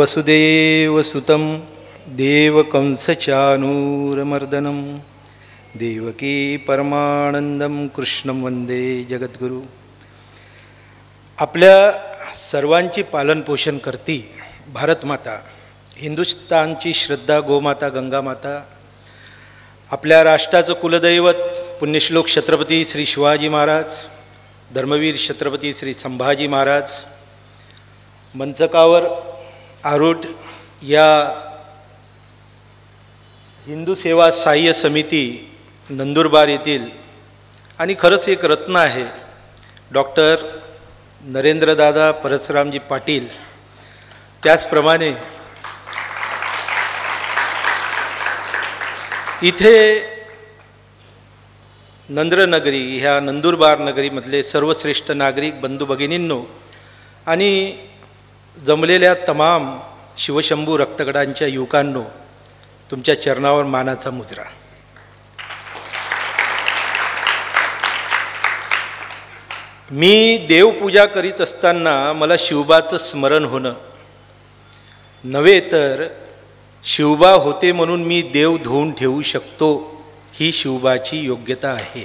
वसुदेवसुतं देवकंसचानूरमर्दनं देवकी परमानंदं कृष्णं वंदे जगद्गुरु. आपल्या सर्वांची पालनपोषण करती भारतमाता, हिंदुस्थानची श्रद्धा गोमाता गंगामाता, आपल्या राष्ट्राचं कुलदैवत पुण्यश्लोक छत्रपती श्री शिवाजी महाराज, धर्मवीर छत्रपती श्री संभाजी महाराज, मंचकावर आरूढ या हिंदू सेवा सहाय्य समिती नंदुरबार येथील आणि खरंच एक रत्न आहे डॉक्टर नरेंद्रदादा परसरामजी पाटील. त्याचप्रमाणे इथे नंद्रनगरी ह्या नंदुरबार नगरीमधले सर्वश्रेष्ठ नागरिक बंधू भगिनींनो आणि जमलेल्या तमाम शिवशंभू रक्तगडांच्या युवकांनो, तुमच्या चरणावर मानाचा मुजरा. मी देवपूजा करीत असताना मला शिवबाचं स्मरण होणं नव्हे, तर शिवबा होते म्हणून मी देव धुवून ठेवू शकतो, ही शिवबाची योग्यता आहे.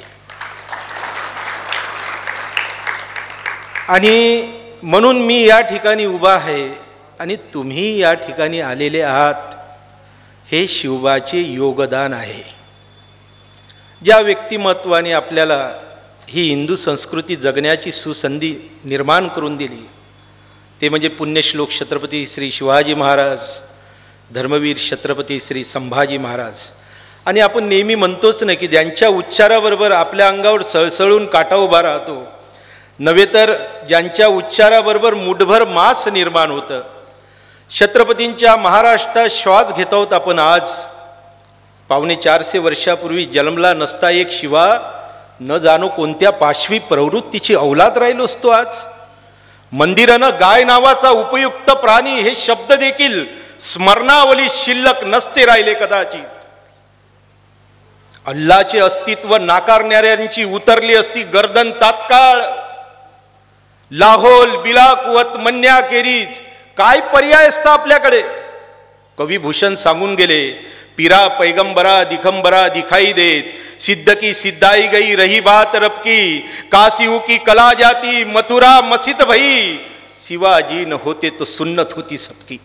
आणि म्हणून मी या ठिकाणी उभा आहे आणि तुम्ही या ठिकाणी आलेले आहात, हे शिवबाचे योगदान आहे. ज्या व्यक्तिमत्वाने आपल्याला ही हिंदू संस्कृती जगण्याची सुसंधी निर्माण करून दिली ते म्हणजे पुण्यश्लोक छत्रपती श्री शिवाजी महाराज, धर्मवीर छत्रपती श्री संभाजी महाराज. आणि आपण नेहमी म्हणतोच ना की ज्यांच्या उच्चाराबरोबर आपल्या अंगावर सळसळून काटा उभा राहतो, नव्हे तर ज्यांच्या उच्चाराबरोबर मुठभर मांस निर्माण होतं. छत्रपतींच्या महाराष्ट्रात श्वास घेत आहोत आपण आज. 450 वर्षापूर्वी जन्मला नसता एक शिवा, न जाणो कोणत्या पाशवी प्रवृत्तीची औलाद राहिलो असतो आज. मंदिरानं गाय नावाचा उपयुक्त प्राणी हे शब्द देखील स्मरणावली शिल्लक नसते राहिले कदाचित. अल्लाचे अस्तित्व नाकारणाऱ्यांची उतरली असती गर्दन तात्काळ. लाहोल बिलाकुवत म्हणण्याखेरीज काय पर्याय असता आपल्याकडे. कवी भूषण सांगून गेले, पीरा पैगंबरा दिखंबरा दिखाई देत, सिद्ध की सिद्धाई गई रही बात रब की, कासिऊ की कला जाती मथुरा मस्जिद भई, शिवाजी न होते तो सुन्नत होती सबकी.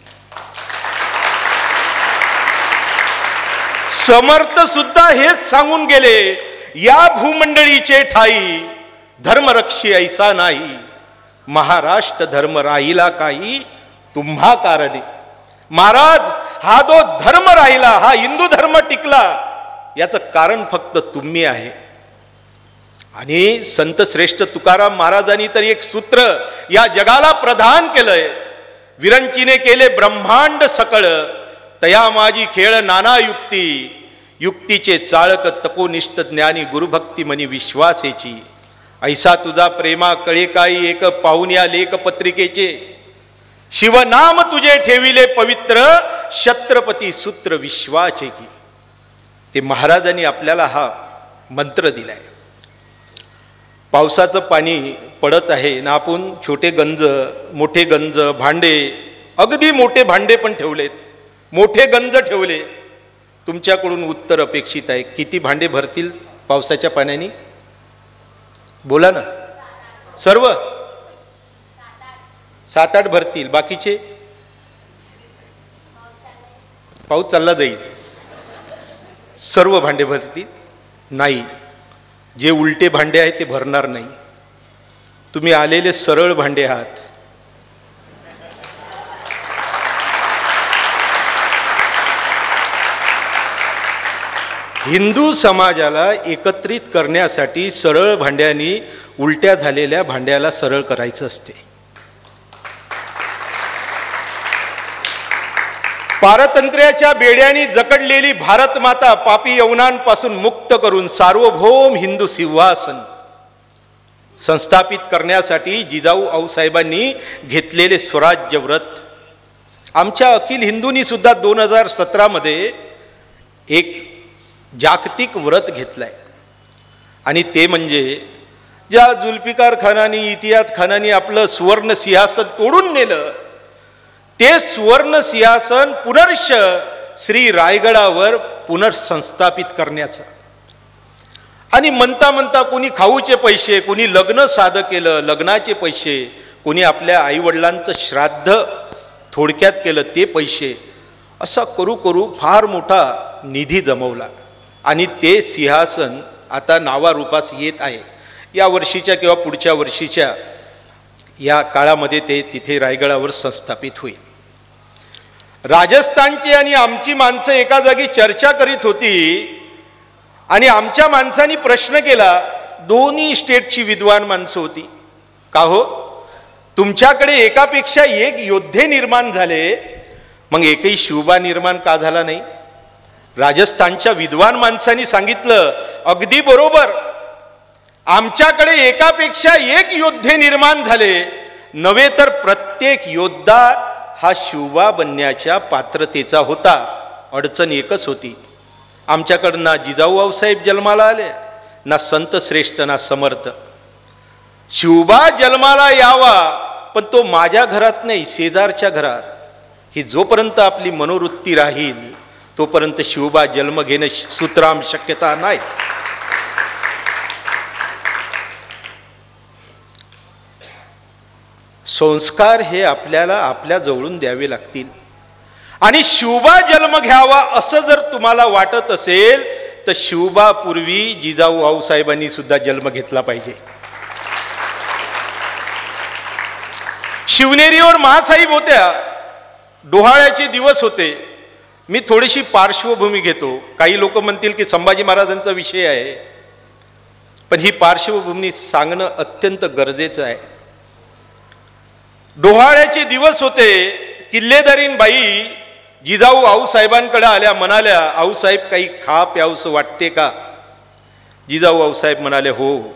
समर्थ सुद्धा हेच सांगून गेले, या भूमंडळीचे ठाई धर्मरक्षी ऐसा नाही, महाराष्ट्र धर्म राहिला काही तुम्हा कारणे. महाराज, हा जो धर्म राहिला, हा हिंदू धर्म टिकला, याचं कारण फक्त तुम्ही आहे. आणि संत श्रेष्ठ तुकाराम महाराजांनी तर एक सूत्र या जगाला प्रदान केलंय, विरंचीने केले ब्रह्मांड सकळ, तया माझी खेळ नाना युक्ती, युक्तीचे चाळक तपोनिष्ठ ज्ञानी गुरुभक्ती मनी विश्वासेची, ऐसा तुझा प्रेमा कळे काही एक पाहुण्या लेख पत्रिकेचे, शिवनाम तुझे ठेविले पवित्र, छत्रपती सूत्र विश्वाचे की. ते महाराजांनी आपल्याला हा मंत्र दिलाय. पावसाचं पाणी पडत आहे ना, आपण छोटे गंज मोठे गंज भांडे, अगदी मोठे भांडे पण ठेवलेत, मोठे गंज ठेवले. तुमच्याकडून उत्तर अपेक्षित आहे. किती भांडे भरतील पावसाच्या पाण्याने? बोला ना. सर्व 7-8 भरतील. बाकीचे पाऊस चालला जाईल, सर्व भांडे भरतील? नाही. जे उलटे भांडे आहेत ते भरणार नाही. तुम्ही आलेले सरळ भांडे आहात. हिंदू समाजाला एकत्रित करण्यासाठी सरळ भांड्यांनी उलट्या झालेल्या भांड्याला सरळ करायचं असते. पारतंत्र्याच्या बेड्याने जकडलेली भारत माता पापी यवनांपासून मुक्त करून सार्वभौम हिंदू सिंहासन संस्थापित करण्यासाठी जिजाऊ आऊसाहेबांनी घेतलेले स्वराज्य व्रत आमच्या अखिल हिंदूंनी सुद्धा 2017 मध्ये एक जागतिक व्रत घेतलाय. आणि ते म्हणजे ज्या जुल्फिकार खानानी इतियाद खानानी आपलं सुवर्ण सिंहासन तोडून नेलं, ते सुवर्ण सिंहासन पुनर्श श्री रायगडावर पुनर्संस्थापित करण्याचं. आणि म्हणता म्हणता कोणी खाऊचे पैसे, कोणी लग्न साधं केलं लग्नाचे पैसे, कोणी आपल्या आईवडिलांचं श्राद्ध थोडक्यात केलं ते पैसे, असा करू करू फार मोठा निधी जमवला. आणि ते सिंहासन आता नावारूपास येत आहे. या वर्षीच्या किंवा पुढच्या वर्षीच्या या काळामध्ये ते तिथे रायगडावर संस्थापित होईल. राजस्थानची आणि आमची माणसं एका जागी चर्चा करीत होती आणि आमच्या माणसांनी प्रश्न केला. दोन्ही स्टेटची विद्वान माणसं होती. का हो, तुमच्याकडे एकापेक्षा एक योद्धे निर्माण झाले, मग एकही शिवबा निर्माण का झाला नाही? राजस्थानच्या विद्वान माणसांनी सांगितलं, अगदी बरोबर, आमच्याकडे एकापेक्षा एक योद्धे निर्माण झाले, नव्हे तर प्रत्येक योद्धा हा शिवबा बनण्याच्या पात्रतेचा होता. अडचण एकच होती, आमच्याकडं ना जिजाऊ आऊसाहेब जन्माला आले, ना संत श्रेष्ठ, ना समर्थ. शिवबा जन्माला यावा, पण तो माझ्या घरात नाही, शेजारच्या घरात. ही जोपर्यंत आपली मनोवृत्ती राहील तोपर्यंत शिवबा जन्म घेणं सुतराम शक्यता नाही. संस्कार हे आपल्याला आपल्या जवळून द्यावे लागतील. आणि शिवबा जन्म घ्यावा असं जर तुम्हाला वाटत असेल तर शिवबा पूर्वी जिजाऊ आऊसाहेबांनी सुद्धा जन्म घेतला पाहिजे. शिवनेरीवर महासाहेब होत्या, डोहाळ्याचे दिवस होते. मी थोडीशी पार्श्वभूमी घेतो. काही लोक म्हणतील की संभाजी महाराजांचा विषय आहे, पण ही पार्श्वभूमी सांगणं अत्यंत गरजेचं आहे. डोहाळ्याचे दिवस होते. किल्लेदारीन बाई जिजाऊ आऊसाहेबांकडे आल्या, म्हणाल्या, आऊसाहेब काही खा प्यावसं वाटते का? जिजाऊ आऊसाहेब म्हणाले, हो,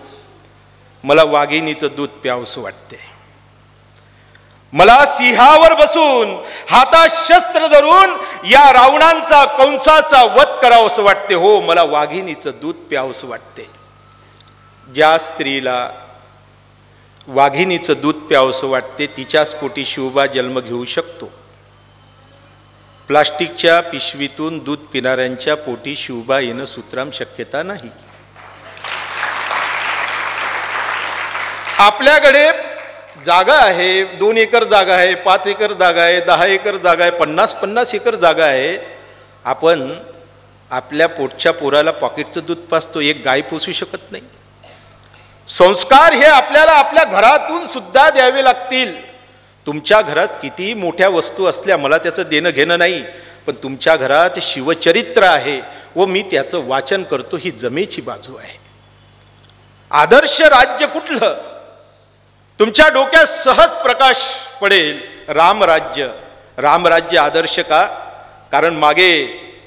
मला वाघिणीचं दूध प्यावसं वाटते. मला सिंहावर बसून हातात शस्त्र धरून या रावणांचा कंसाचा वध करावंसं वाटते. हो, मला वाघिणीचं दूध प्यावंसं वाटते. ज्या स्त्रीला वाघिणीचं दूध प्यावंसं वाटते तिच्याच पोटी शिवबा जन्म घेऊ शकतो. प्लास्टिकच्या पिशवीतून दूध पिणाऱ्यांच्या पोटी शिवबा येणं सुतराम शक्यता नाही. आपल्याकडे जागा आहे, 2 एकर जागा आहे, 5 एकर जागा आहे, 10 एकर जागा आहे, 50-50 एकर जागा आहे. आपण आपल्या पोटच्या पोराला पॉकेटचं दूध पाजतो, एक गाय पोसू शकत नाही. संस्कार हे आपल्याला आपल्या घरातून सुद्धा द्यावे लागतील. तुमच्या घरात किती मोठ्या वस्तू असल्या मला त्याचं देणं घेणं नाही, पण तुमच्या घरात शिवचरित्र आहे व मी त्याचं वाचन करतो, ही जमेची बाजू आहे. आदर्श राज्य कुठलं? तुमच्या डोक्यात सहज प्रकाश पडेल, रामराज्य. रामराज्य आदर्श का? कारण मागे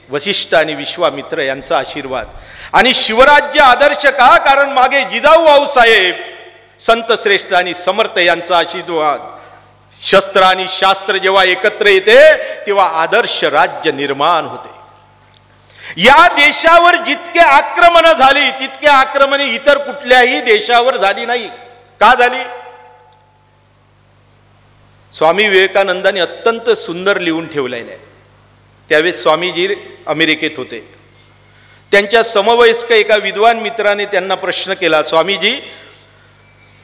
वशिष्ठ आणि विश्वामित्र यांचा आशीर्वाद. आणि शिवराज्य आदर्श का? कारण मागे जिजाऊ आऊसाहेब, संत श्रेष्ठ आणि समर्थ यांचा आशीर्वाद. शस्त्र आणि शास्त्र जेव्हा एकत्र येते तेव्हा आदर्श राज्य निर्माण होते. या देशावर जितके आक्रमण झाली तितके आक्रमणे इतर कुठल्याही देशावर झाली नाही. का झाली? स्वामी विवेकानंदांनी अत्यंत सुंदर लिहून ठेवलेलं आहे. त्यावेळेस स्वामीजी अमेरिकेत होते. त्यांच्या समवयस्क एका विद्वान मित्राने त्यांना प्रश्न केला, स्वामीजी,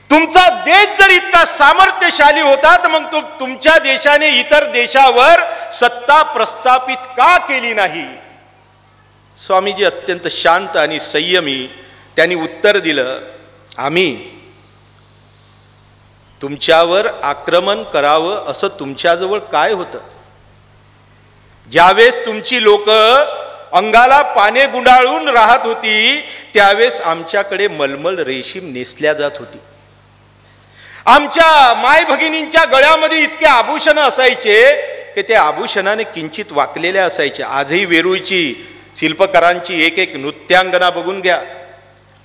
तुमचा देश जर इतका सामर्थ्यशाली होता तर मग तुमच्या देशाने इतर देशावर सत्ता प्रस्थापित का केली नाही? स्वामीजी अत्यंत शांत आणि संयमी त्यांनी उत्तर दिलं, आम्ही तुमच्यावर आक्रमण करावं असं तुमच्याजवळ काय होतं? ज्यावेळेस तुमची लोक अंगाला पाने गुंडाळून राहत होती त्यावेळेस आमच्याकडे मलमल रेशीम नेसल्या जात होती. आमच्या माय भगिनींच्या गळ्यामध्ये इतके आभूषण असायचे की ते आभूषणाने किंचित वाकलेले असायचे. आजही वेरूळची शिल्पकारांची एक एक नृत्यांगना बघून घ्या.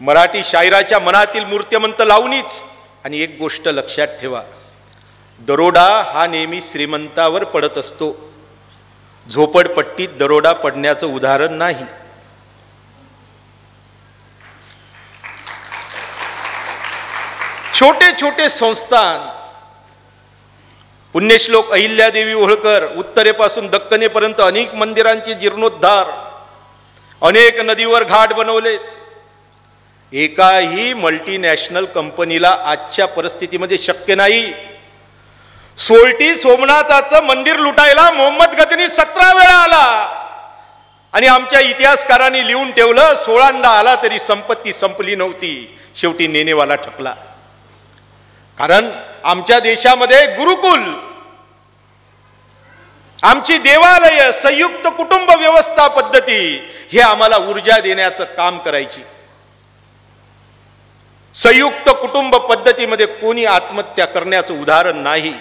मराठी शायराच्या मनातील मूर्तिमंत लावणीच. आणि एक गोष्ट लक्षात ठेवा, दरोडा हा नेहमी श्रीमंतावर पडत असतो, झोपडपट्टीत दरोडा पडण्याचं उदाहरण नाही. छोटे छोटे संस्थान पुण्यश्लोक अहिल्यादेवी होळकर उत्तरेपासून दख्खनेपर्यंत अनेक मंदिरांचे जीर्णोद्धार, अनेक नदीवर घाट बनवलेत. एकाही मल्टीनॅशनल कंपनीला आजच्या परिस्थितीमध्ये शक्य नाही. सोल्टी सोमनाथाचं मंदिर लुटायला मोहम्मद गजनी 17 वेळा आला आणि आमच्या इतिहासकारांनी लिहून ठेवलं 16ंदा आला तरी संपत्ती संपली नव्हती, शेवटी नेनेवाला ठपला. कारण आमच्या देशामध्ये गुरुकुल, आमची देवालय, संयुक्त कुटुंब व्यवस्था पद्धती हे आम्हाला ऊर्जा देण्याचं काम करायची. संयुक्त कुटुंब पद्धतीमध्ये कोणी आत्महत्या करण्याचं उदाहरण नाही.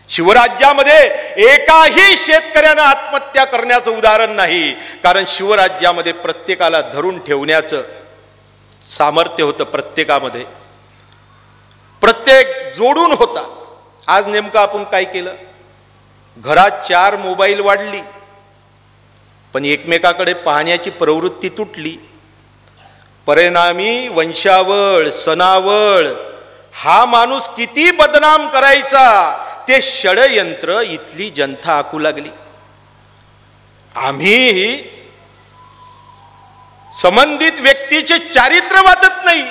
शिवराज्यामध्ये एकाही शेतकऱ्यानं आत्महत्या करण्याचं उदाहरण नाही. कारण शिवराज्यामध्ये प्रत्येकाला धरून ठेवण्याचं सामर्थ्य होतं. प्रत्येकामध्ये प्रत्येक जोडून होता. आज नेमकं आपण काय केलं? घरात 4 मोबाईल वाढली, पण एकमेकाकडे पाहण्याची प्रवृत्ती तुटली. परिणामी वंशावळ, सणावळ हा माणूस किती बदनाम करायचा ते षडयंत्र इथली जनता आखू लागली. आम्ही संबंधित व्यक्तीचे चारित्र्य वाचत नाही,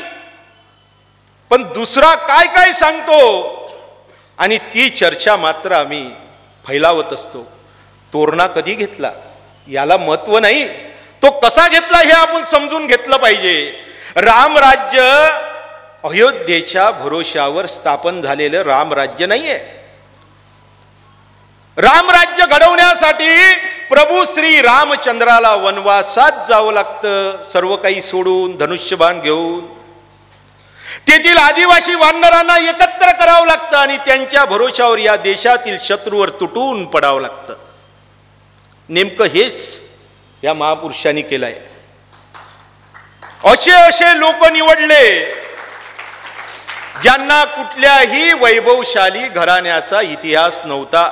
पण दुसरा काय काय सांगतो आणि ती चर्चा मात्र आम्ही फैलावत असतो. तोरणा कधी घेतला याला महत्व नाही, तो कसा घेतला हे आपण समजून घेतलं पाहिजे. रामराज्य अयोध्येच्या भरोशावर स्थापन झालेलं रामराज्य नाहीये. रामराज्य घडवण्यासाठी प्रभू श्री रामचंद्राला वनवासात जावं लागतं, सर्व काही सोडून, धनुष्यबाण घेऊन. तेथील आदिवासी वानरांना एकत्र करावं लागतं आणि त्यांच्या भरोशावर या देशातील शत्रूवर तुटून पडावं लागतं. नेमकं हेच या महापुरुषांनी केलंय. असे लोक निवडले ज्यांना कुठल्याही वैभवशाली घराण्याचा इतिहास नव्हता,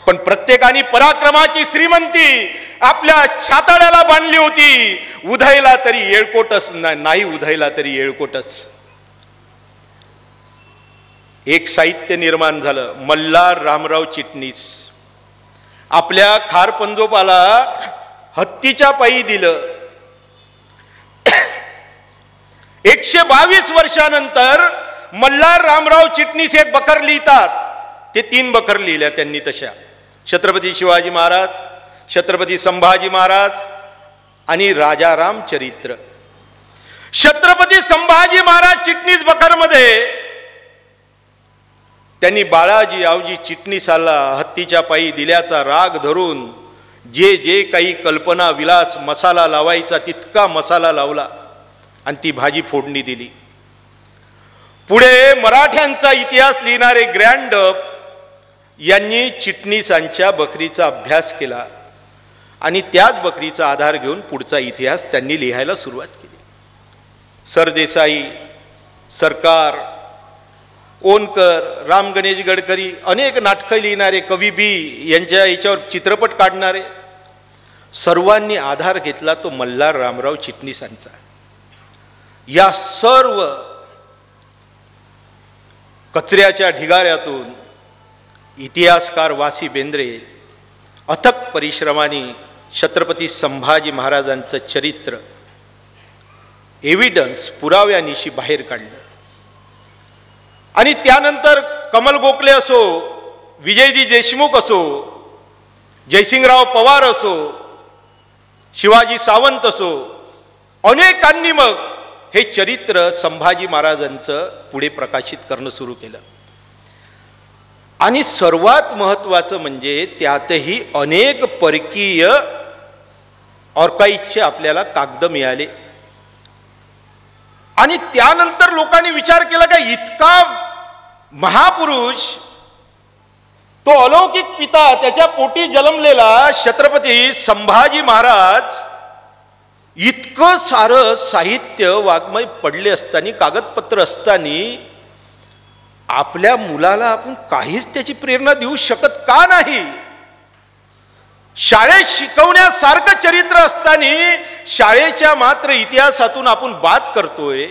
पण प्रत्येकाने पराक्रमाची श्रीमंती आपल्या छाताड्याला बांधली होती. उधळला तरी येळकोटच, नाही उधळला तरी येळकोटच. एक साहित्य निर्माण झालं. मल्हार रामराव चिटणीस आपल्या खारपंजोपाला हत्तीच्या पायी दिलं. 122 वर्षानंतर मल्हार रामराव चिटणीस एक बखर लिहितात. ते 3 बखर लिहिल्या त्यांनी तशा. छत्रपती शिवाजी महाराज, छत्रपती संभाजी महाराज आणि राजाराम चरित्र. छत्रपती संभाजी महाराज चिटणीस बखरमध्ये त्यांनी बाळाजी आवजी चिटणीसाला हत्तीच्या पायी दिल्याचा राग धरून जे जे काही कल्पना विलास मसाला लावायचा तितका मसाला लावला आणि ती भाजी फोडणी दिली. पुढे मराठ्यांचा इतिहास लिहिणारे ग्रँडप यांनी चिटणीसांच्या बकरीचा अभ्यास केला आणि त्याच बकरीचा आधार घेऊन पुढचा इतिहास त्यांनी लिहायला सुरुवात केली. सरदेसाई, सरकार, ओनकर, राम गणेश गडकरी, अनेक नाटकं लिहिणारे कवी बी यांच्या याच्यावर चित्रपट काढणारे, सर्वांनी आधार घेतला तो मल्हार रामराव चिटणीसांचा. या सर्व कचऱ्याच्या ढिगाऱ्यातून इतिहासकार वासी बेंद्रे अथक परिश्रमाने छत्रपती संभाजी महाराजांचं चरित्र एव्हिडन्स पुराव्यानिशी बाहेर काढलं. आणि त्यानंतर कमल गोखले असो, विजयजी देशमुख असो, जयसिंगराव पवार असो, शिवाजी सावंत असो, अनेकांनी मग हे चरित्र संभाजी महाराजांचं पुढे प्रकाशित करणं सुरू केलं. आणि सर्वात महत्त्वाचं म्हणजे त्यातही अनेक परकीय ऑर्काइव्हचे आपल्याला कागद मिळाले. आणि त्यानंतर लोकांनी विचार केला का इतका महापुरुष, तो अलौकिक पिता, त्याच्या पोटी जन्मलेला छत्रपती संभाजी महाराज, इतकं सारं साहित्य वाङ्मय पडले असताना, कागदपत्र असताना आपल्या मुलाला आपण काहीच त्याची प्रेरणा देऊ शकत का नाही? शाळेत शिकवण्यासारखं चरित्र असताना शाळेच्या मात्र इतिहासातून आपण बात करतोय,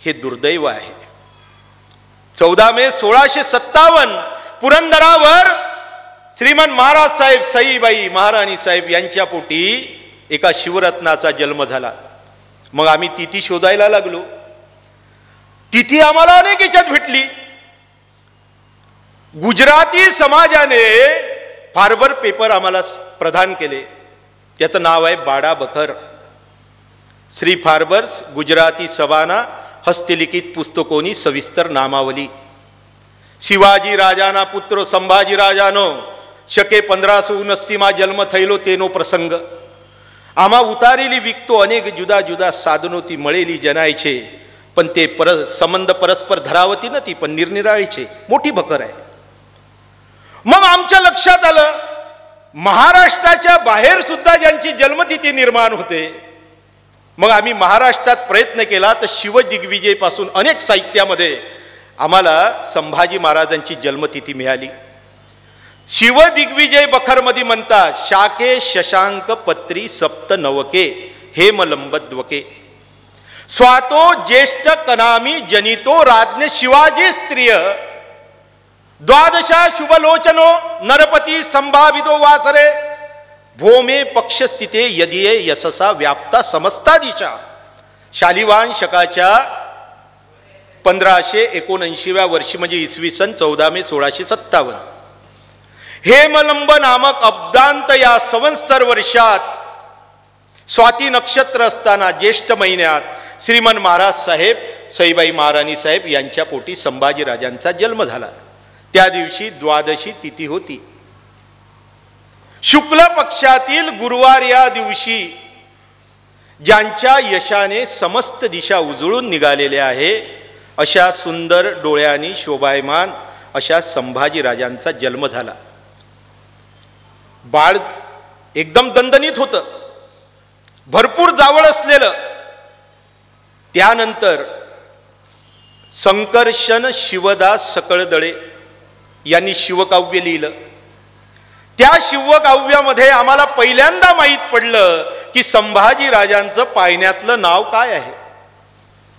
हे दुर्दैव आहे. 14 मे 1657 पुरंदरावर श्रीमंत महाराज साहेब सईबाई महाराणी साहेब यांच्या पोटी एका शिवरत्नाचा जन्म झाला. मग आम्ही तिथी शोधायला लागलो. तिथी आम्हाला अनेक याच्यात भेटली. गुजराती समाजाने फार्बर पेपर आम्हाला प्रदान केले. त्याचं नाव आहे बाडा बखर. श्री फार्बर्स गुजराती सभाना हस्तलिखित पुस्तकोनी सविस्तर नामावली. शिवाजी राजाना पुत्र संभाजी राजानो शके 1579 जन्म थयलो तेनो प्रसंग. आम्हा उतारेली विकतो अनेक जुदा जुदा साधनोती मळेली जनायचे. पण ते संबंध परस्पर धरावती न ती पण निरनिराळीचे. मोठी भकर आहे. मग आमच्या लक्षात आलं महाराष्ट्राच्या बाहेर सुद्धा ज्यांची जन्मतिथी निर्माण होते. मग आम्ही महाराष्ट्रात प्रयत्न केला तर शिवदिग्विजय पासून अनेक साहित्यामध्ये आम्हाला संभाजी महाराजांची जन्मतिथी मिळाली. शिवदिग्विजय बखरमध्ये म्हणतात शाके शशांक पत्री सप्त नवके हेमलंबद्वके स्वातो ज्येष्ठ कनामी जनितो राज्ञ शिवाजी स्त्रिय द्वादशा शुभलोचनो नरपती संभावितो वासरे भूमे पक्षस्थिते यदिये यशसा व्याप्ता समस्ता दिशा. शालिवान शकाच्या 1579व्या वर्षी म्हणजे इसवी सन 14 मे 1657 हेमलंब नामक अब्दांत या संवत्सर वर्षात स्वाती नक्षत्र असताना ज्येष्ठ महिन्यात श्रीमंत महाराज साहेब सईबाई महाराणी साहेब यांच्या पोटी संभाजीराजांचा जन्म झाला. त्या दिवशी द्वादशी तिथी होती. शुक्ल पक्षातील गुरुवार या दिवशी ज्यांच्या यशाने समस्त दिशा उजळून निघालेल्या आहे अशा सुंदर डोळ्यांनी शोभायमान अशा संभाजीराजांचा जन्म झाला. बाळ एकदम दणदणीत होतं, भरपूर जावळ असलेलं. त्यानंतर संकर्षण शिवदास सकळदळे यांनी शिवकाव्य लिहिलं. त्या शिवकाव्यामध्ये आम्हाला पहिल्यांदा माहीत पडलं की संभाजी राजांचं पायण्यातलं नाव काय आहे.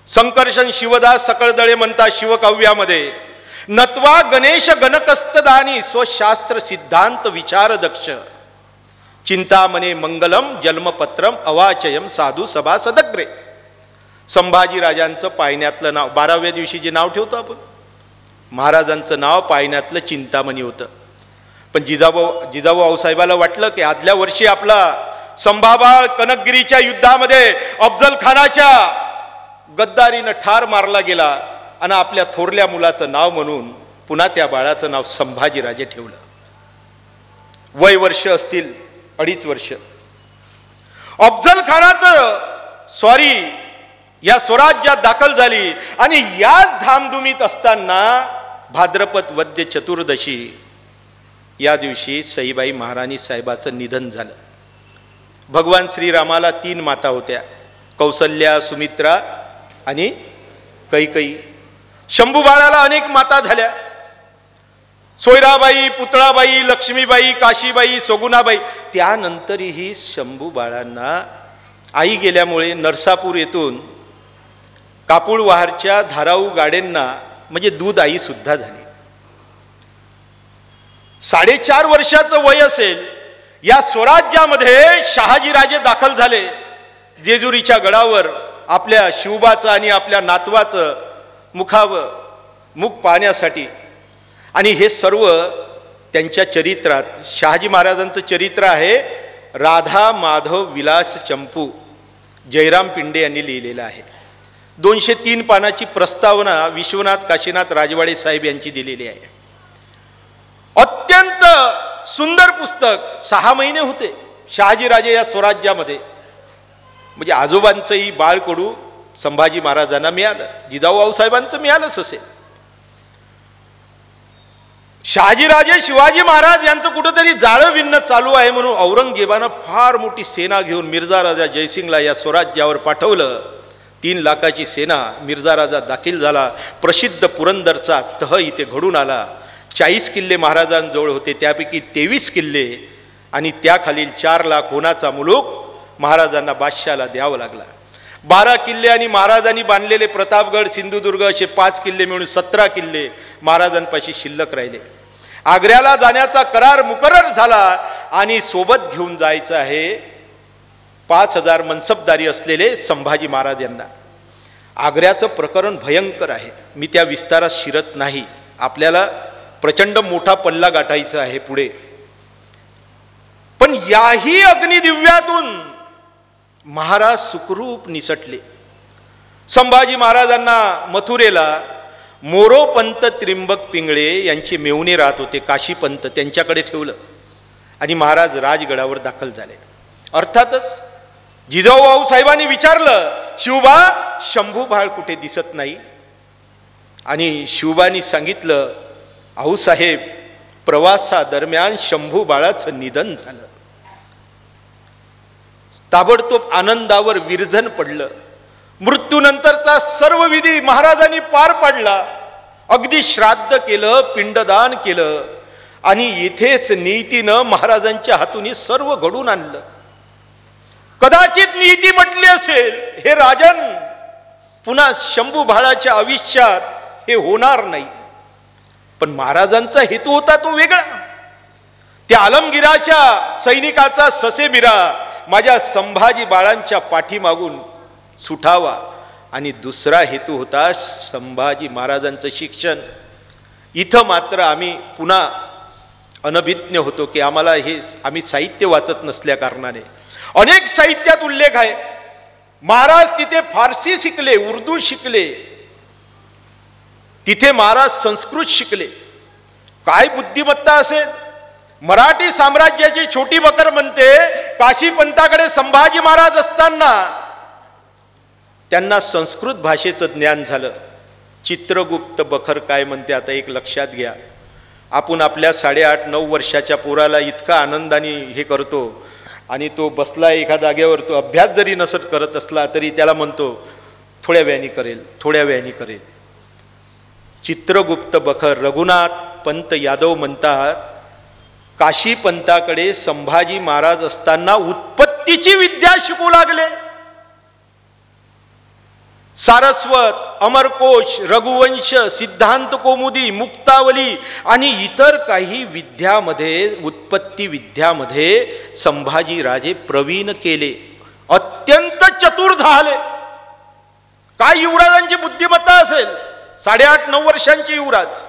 संकर्षण शिवदास सकळदळे म्हणतात शिवकाव्यामध्ये नत्वा गणेश गणकस्तदानी स्वशास्त्र सिद्धांत विचार दक्ष चिंतामणे मंगलम जन्मपत्रम अवाचयम साधू सभा सदग्रे. संभाजी राजांचं पायण्यातलं नाव 12व्या दिवशी जे नाव ठेवतो आपण महाराजांचं नाव पायण्यातलं चिंतामणी होतं. पण जिजाऊ आऊसाहेबाला वाटलं की आदल्या वर्षी आपला संभाबाळ कनकगिरीच्या युद्धामध्ये अफजल खानाच्या गद्दारीनं ठार मारला गेला आणि आपल्या थोरल्या मुलाचं नाव म्हणून पुन्हा त्या बाळाचं नाव संभाजीराजे ठेवलं. वय वर्ष असतील 2.5 वर्ष. अफजल खानाचं या स्वराज्यात दाखल झाली आणि याच धामधुमीत असताना भाद्रपद वद्य चतुर्दशी या दिवशी सईबाई महाराणी साहेबाचं निधन झालं. भगवान श्रीरामाला 3 माता होत्या, कौसल्या, सुमित्रा आणि कैकई. शंभूबाळाला अनेक माता झाल्या, सोयराबाई, पुतळाबाई, लक्ष्मीबाई, काशीबाई, सगुणाबाई. त्यानंतरही शंभूबाळांना आई गेल्यामुळे नरसापूर येथून कापूळवाहारच्या धाराऊ गाड्यांना म्हणजे दूध आई सुद्धा झाली. 4.5 वर्षाचं वय असेल या स्वराज्यामध्ये शहाजीराजे दाखल झाले. जेजुरीच्या गडावर आपल्या शिवबाचं आणि आपल्या नातवाचं मुख पाहण्यासाठी. आणि हे सर्व त्यांच्या चरित्रात शहाजी महाराजांचं चरित्र आहे राधा माधव विलास चंपू जयराम पिंडे यांनी लिहिलेलं आहे. 203 पानाची प्रस्तावना विश्वनाथ काशीनाथ राजवाडे साहेब यांची दिलेली आहे. अत्यंत सुंदर पुस्तक. 6 महिने होते शहाजीराजे या स्वराज्यामध्ये. म्हणजे आजोबांचंही बाळकडू संभाजी महाराजांना मिळालं, जिजाऊ आऊसाहेबांचं मिळालंच असेल. शहाजीराजे शिवाजी महाराज यांचं कुठंतरी जाळं विणणं चालू आहे म्हणून औरंगजेबानं फार मोठी सेना घेऊन मिर्झा राजा जयसिंगला या स्वराज्यावर पाठवलं. 3 लाखाची सेना. मिर्झा राजा दाखल झाला. प्रसिद्ध पुरंदरचा तह इथे घडून आला. 40 किल्ले महाराजांजवळ होते, त्यापैकी 23 किल्ले आणि त्याखालील 4 लाख होनाचा मुलूक महाराजांना बादशाला द्यावा लागला. 12 किल्ले आणि महाराजांनी बांधलेले प्रतापगड, सिंधुदुर्ग असे 5 किल्ले मिळून 17 किल्ले महाराजांपाशी शिल्लक राहिले. आग्र्याला जाण्याचा करार मुकरर झाला आणि सोबत घेऊन जायचं आहे 5000 मनसबदारी असलेले संभाजी महाराज यांना. आग्र्याचं प्रकरण भयंकर आहे, मी त्या विस्तारात शिरत नाही. आपल्याला प्रचंड मोठा पल्ला गाठायचा आहे पुढे. पण याही अग्निदिव्यातून महाराज सुखरूप निसटले. संभाजी महाराजांना मथुरेला मोरोपंत त्रिंबक पिंगळे यांचे मेहुणे राहत होते, काशीपंत, त्यांच्याकडे ठेवलं आणि महाराज राजगडावर दाखल झाले. अर्थातच जिजाऊ साहेबांनी विचारलं, शिवबा शंभू बाळ कुठे दिसत नाही? आणि शिवबांनी सांगितलं, आऊसाहेब प्रवासादरम्यान शंभू बाळाचं निधन झालं. ताबडतोब आनंदावर विरजन पडलं. मृत्यूनंतरचा सर्व विधी महाराजांनी पार पाडला. अगदी श्राद्ध केलं, पिंडदान केलं आणि इथेच नीतीनं महाराजांच्या हातून सर्व घडून आणलं. कदाचित नीती म्हटली असेल, हे राजन पुन्हा शंभू बाळाच्या आयुष्यात हे होणार नाही. पण महाराजांचा हेतू होता तो वेगळा. त्या आलमगिराच्या सैनिकाचा ससेमिरा माझ्या संभाजी बाळांच्या पाठीमागून सुटावा आणि दुसरा हेतू होता संभाजी महाराजांचं शिक्षण. इथं मात्र आम्ही पुन्हा अनभिज्ञ होतो की आम्ही साहित्य वाचत नसल्या कारणाने अनेक साहित्यात उल्लेख आहे. महाराज तिथे फारसी शिकले, उर्दू शिकले, तिथे महाराज संस्कृत शिकले. काय बुद्धिमत्ता असेल! मराठी साम्राज्याची छोटी बकर म्हणते, काशीपंताकडे संभाजी महाराज असताना त्यांना संस्कृत भाषेचं ज्ञान झालं. चित्रगुप्त बखर काय म्हणते आता एक लक्षात घ्या. आपण आपल्या 8.5-9 वर्षाच्या पोराला इतका आनंदाने हे करतो आणि तो बसला एका जागेवर, तो अभ्यास जरी नसत करत असला तरी त्याला म्हणतो थोड्या वेळाने करेल, थोड्या वेळाने करेल. चित्रगुप्त बखर रघुनाथ पंत यादव म्हणतात, काशीपंताकडे संभाजी महाराज असताना उत्पत्तीची विद्या शिकू लागले. सारस्वत, अमरकोश, रघुवंश, सिद्धांत कौमुदी, मुक्तावली आणि इतर काही विद्यामध्ये, उत्पत्ती विद्यामध्ये संभाजी राजे प्रवीण केले, अत्यंत चतुर झाले. काय युवराजांची बुद्धिमत्ता असेल! 8.5-9 वर्षांचे युवराज.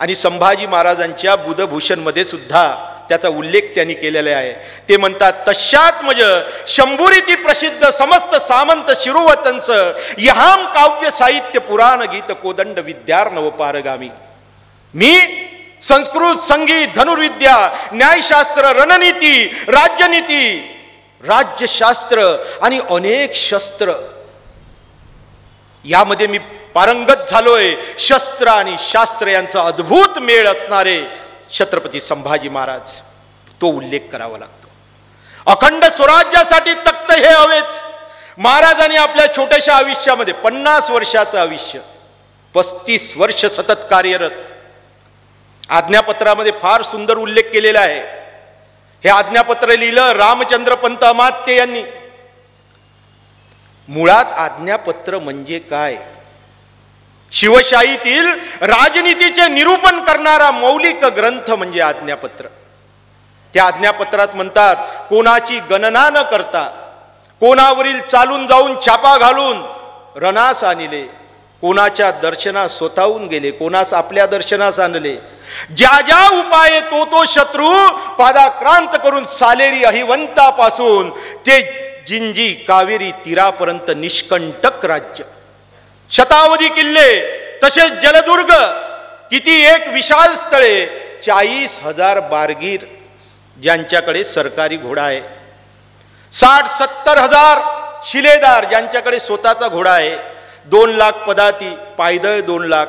आणि संभाजी महाराजांच्या बुधभूषण मध्ये सुद्धा त्याचा उल्लेख त्यांनी केलेला आहे. ते म्हणतात, तशात्मज शंभुरीती प्रसिद्ध समस्त सामंत शिरोवतंच यहाम काव्य साहित्य पुराण गीत कोदंड विद्यार्णव पारगामी. मी संस्कृत, संगीत, धनुर्विद्या, न्यायशास्त्र, रणनीती, राज्यनीती, राज्यशास्त्र आणि अनेक शस्त्र यामध्ये मी पारंगत झालोय. शस्त्र आणि शास्त्र यांचा अद्भुत मेळ असणारे छत्रपती संभाजी महाराज, तो उल्लेख करावा लागतो. अखंड स्वराज्यासाठी तख्त हे हवेच. महाराजांनी आपल्या छोट्याशा आयुष्यामध्ये 50 वर्षाचं आयुष्य, 35 वर्ष सतत कार्यरत. आज्ञापत्रामध्ये फार सुंदर उल्लेख केलेला आहे. हे आज्ञापत्र लिहिलं रामचंद्र पंत अमात्य यांनी. मुळात आज्ञापत्र म्हणजे काय? शिवशाहीतील राजनीतीचे निरूपण करणारा मौलिक ग्रंथ म्हणजे आज्ञापत्र. त्या आज्ञापत्रात म्हणतात, कोणाची गणना न करता, कोणावरील चालून जाऊन छापा घालून रणास आणले, कोणाच्या दर्शनास स्वतःहून गेले, कोणास आपल्या दर्शनास आणले, ज्या ज्या उपाये तो शत्रू पादाक्रांत करून सालेरी अहिवंतापासून ते जिंजी कावेरी तीरापर्यंत निष्कंटक राज्य. शतावधी किल्ले, तसेच जलदुर्ग, किती एक विशाल स्थळे, 40,000 बारगीर ज्यांच्याकडे सरकारी घोडा आहे, 60-70 हजार शिलेदार ज्यांच्याकडे स्वतःचा घोडा आहे, 2 लाख पदाती, पायदळ 2 लाख,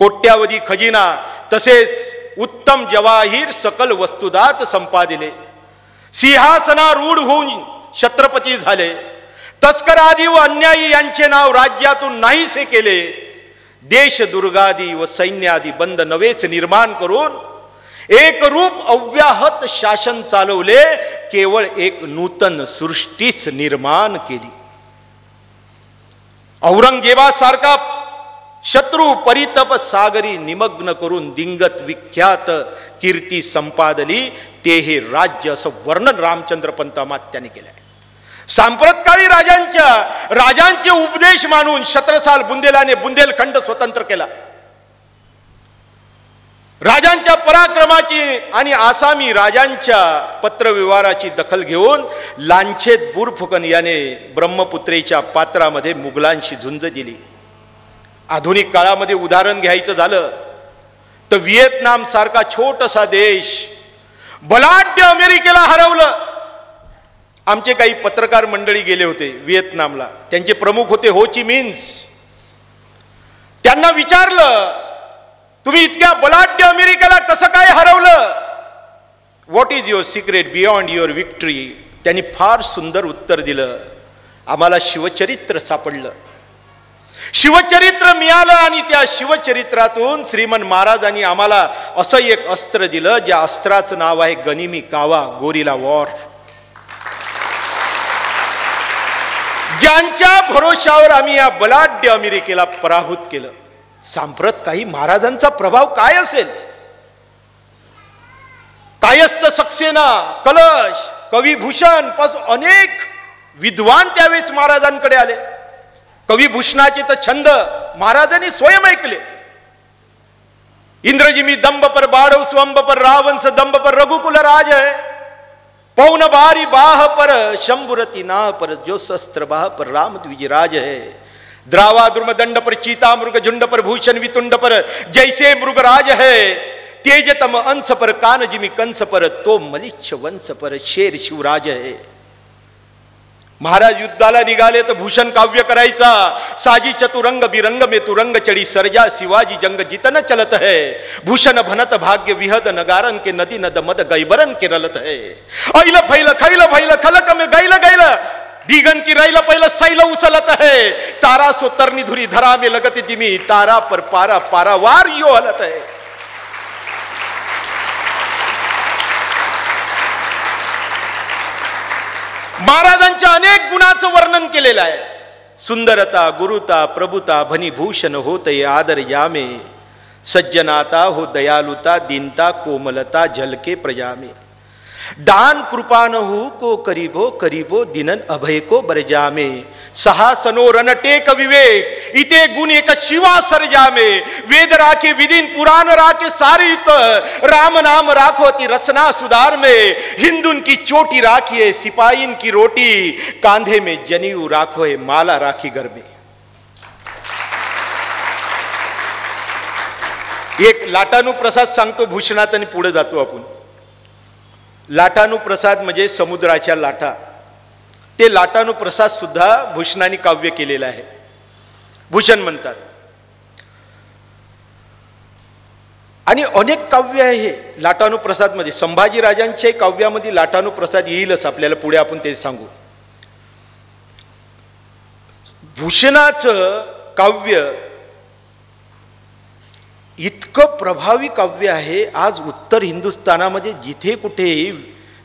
कोट्यावधी खजिना, तसेच उत्तम जवाहीर सकल वस्तुदाच संपादिले. सिंहासनारूढ होऊन छत्रपती झाले. तस्करादी व अन्यायी यांचे नाव राज्यातून नाहीसे केले. देश दुर्गादी व सैन्यादी बंद नवेच निर्माण करून एक रूप अव्याहत शासन चालवले. केवळ एक नूतन सृष्टीच निर्माण केली. औरंगजेबासारखा शत्रू परितप सागरी निमग्न करून दिंगत विख्यात कीर्ती संपादली ते हे राज्य, असं वर्णन रामचंद्र पंत अमात्याने केलं आहे. सांप्रतकाळी राजांचे उपदेश मानून 17 साल बुंदेलाने बुंदेलखंड स्वतंत्र केला. राजांच्या पराक्रमाची आणि आसामी राजांच्या पत्रव्यवहाराची दखल घेऊन लांछेत बुरफुकन याने ब्रह्मपुत्रेच्या पात्रामध्ये मुघलांशी झुंज दिली. आधुनिक काळामध्ये उदाहरण घ्यायचं झालं तर व्हिएतनाम सारखा छोटासा देश बलाढ्य अमेरिकेला हरवलं. आमचे काही पत्रकार मंडळी गेले होते व्हिएतनामला. त्यांचे प्रमुख होते हो ची मिन्ह. त्यांना विचारलं, तुम्ही इतक्या बलाढ्य अमेरिकेला कसं काय हरवलं? What is your secret beyond your victory? त्यांनी फार सुंदर उत्तर दिलं, आम्हाला शिवचरित्र सापडलं. शिवचरित्र मिळालं आणि त्या शिवचरित्रातून श्रीमन महाराजांनी आम्हाला असं एक अस्त्र दिलं, ज्या अस्त्राचं नाव आहे गनिमी कावा, गोरिला वॉर. ज्यांच्या भरोशावर आम्ही या बलाढ्य अमेरिकेला पराभूत केलं. सांप्रत काही महाराजांचा प्रभाव काय असेल? कायस्थ सक्सेना, कलश, कविभूषण पासून अनेक विद्वान त्यावेळेस महाराजांकडे आले. कविभूषणाचे तर छंद महाराजांनी स्वयं ऐकले. इंद्रजिमी दंब पर बाढ़ स्वंब पर रावंश दंब पर रघुकुल राज है, पौन बारी बाह पर शंभुरति ना पर जो शस्त्र बाह पर राम द्विजराज है, द्रावा द्रुम दंड पर चीता मृग झुंड पर भूषण वितुंड पर जैसे मृगराज है, तेजतम अंश पर कान जिमी कंस पर तो मलिच्छ वंश पर शेर शिवराज है. महाराज युद्धाला निघाले तर भूषण काव्य करायचा. साजी चतुरंग बिरंग में तुरंग चढ़ी सर्जा शिवाजी जंग जितन चलत है, भूषण भनत भाग्य विहद नगारन के नदी नद मद गैबरन के रलत है. ऐल फैल खैल भैल खलक में गैल गैल बीगन की रैल पैल सैल उसलत है, तारा सो तरनी धुरी धरा में लगत जिमी, तारा पर पारा पारा वार यो हलत है. महाराजांच्या अनेक गुणाचं वर्णन केलेलं आहे. सुंदरता, गुरुता, प्रभुता, भूषण होते आदर यामे, सज्जनाता हो दयालुता, दीनता, कोमलता झलके प्रजा में, दान कृपानहु को करीबो करीबो दिनन अभय को बरजामे, सहासनो रनटेक विवेक इते गुण एक शिवा सरजामे, वेद राखे विदिन पुराण राखे सारित, राम नाम राखो ती रसना सुधार में, हिंदुन की चोटी राखी है सिपाहीन की रोटी, कांधे में जनेऊ राखो है माला राखी घर में. एक लाटानुप्रसाद सांगतो भूषणात आणि पुढे जातो आपण. लाटानुप्रसाद म्हणजे समुद्राच्या लाटा. ते लाटानुप्रसाद सुद्धा भूषणाने काव्य केलेलं आहे. भूषण म्हणतात आणि अनेक काव्य आहे हे लाटानुप्रसाद मध्ये. संभाजी राजांच्या काव्यामध्ये लाटानुप्रसाद येईलच आपल्याला, पुढे आपण ते सांगू. भूषणाचं काव्य इतकं प्रभावी काव्य आहे. आज उत्तर हिंदुस्थानामध्ये जिथे कुठे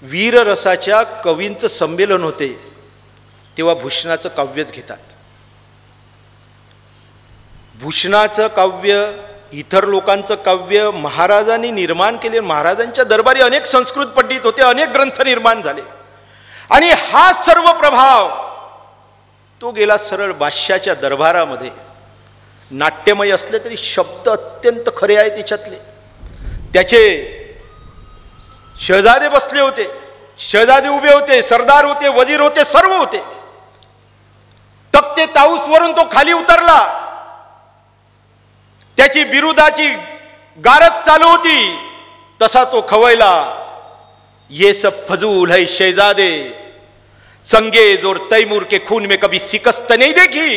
वीररसाच्या कवींचं संमेलन होते तेव्हा भूषणाचं काव्यच घेतात. भूषणाचं काव्य, इतर लोकांचं काव्य महाराजांनी निर्माण केले. महाराजांच्या दरबारी अनेक संस्कृत पंडित होते, अनेक ग्रंथ निर्माण झाले आणि हा सर्व प्रभाव तो गेला सरळ भाष्याच्या दरबारामध्ये. नाट्यमय असले तरी शब्द अत्यंत खरे आहेत त्याच्यातले. त्याचे शहजादे बसले होते, शहजादे उभे होते, सरदार होते, वजीर होते, सर्व होते. तख्ते ताऊस वरून तो खाली उतरला, त्याची बिरुदाची गारद चालू होती, तसा तो खवयला. ये सब फजूल है शहजादे, चंगेज और तैमूर के खून में कभी शिकस्त नहीं देखी,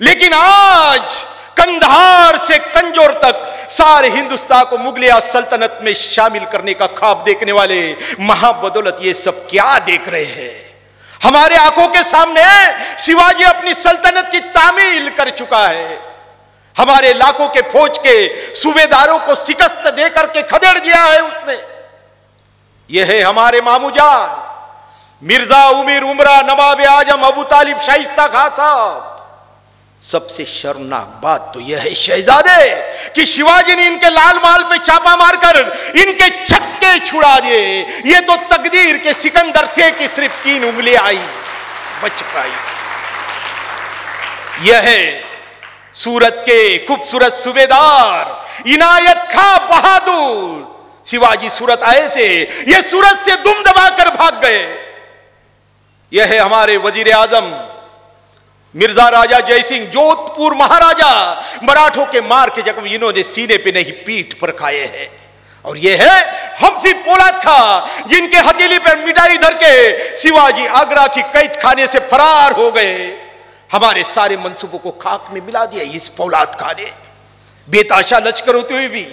लेकिन आज कंधार से कंजौर तक सारे हिंदुस्तान को मुगलिया सल्तनत में शामिल करने का ख्वाब देखने वाले महाबदौलत ये सब क्या देख रहे हैं? हमारे आंखों के सामने शिवाजी अपनी सल्तनत की तामील कर चुका है. हमारे लाखों के फौज के सूबेदारों को शिकस्त देकर के खदेड़ दिया है उसने. ये है हमारे मामूजान मिर्जा उमीर उमरा, नवाब आजम अबू तालिब, शाइस्ता खां साहब, सबसे शर्मनाक बात तो यह है शहजादे कि शिवाजी ने इनके लाल माल पे छापा मारकर इनके छक्के छुड़ा दिए। ये तो तकदीर के सिकंदर थे कि सिर्फ 3 उंगलियां आई बच पाई। यह है सूरत के खूबसूरत सूबेदार इनायत खां बहादुर। शिवाजी सूरत आए थे, ये सूरत से दुम दबाकर भाग गए। यह है हमारे वजीर आजम मिर्जा राजा जयसिंह, जोधपुर महाराजा, मराठों के मार के जख्म इन्होंने सीने पे नहीं पीठ पर खाए हैं। और यह है हम्सी पोलाद खां, जिनके हथेली पर मिठाई धर के शिवाजी आगरा की कैद खाने से फरार हो गए। हमारे सारे मंसूबों को खाक में मिला दिया इस पोलाद खां ने। बेताशा लश्कर होते हुए भी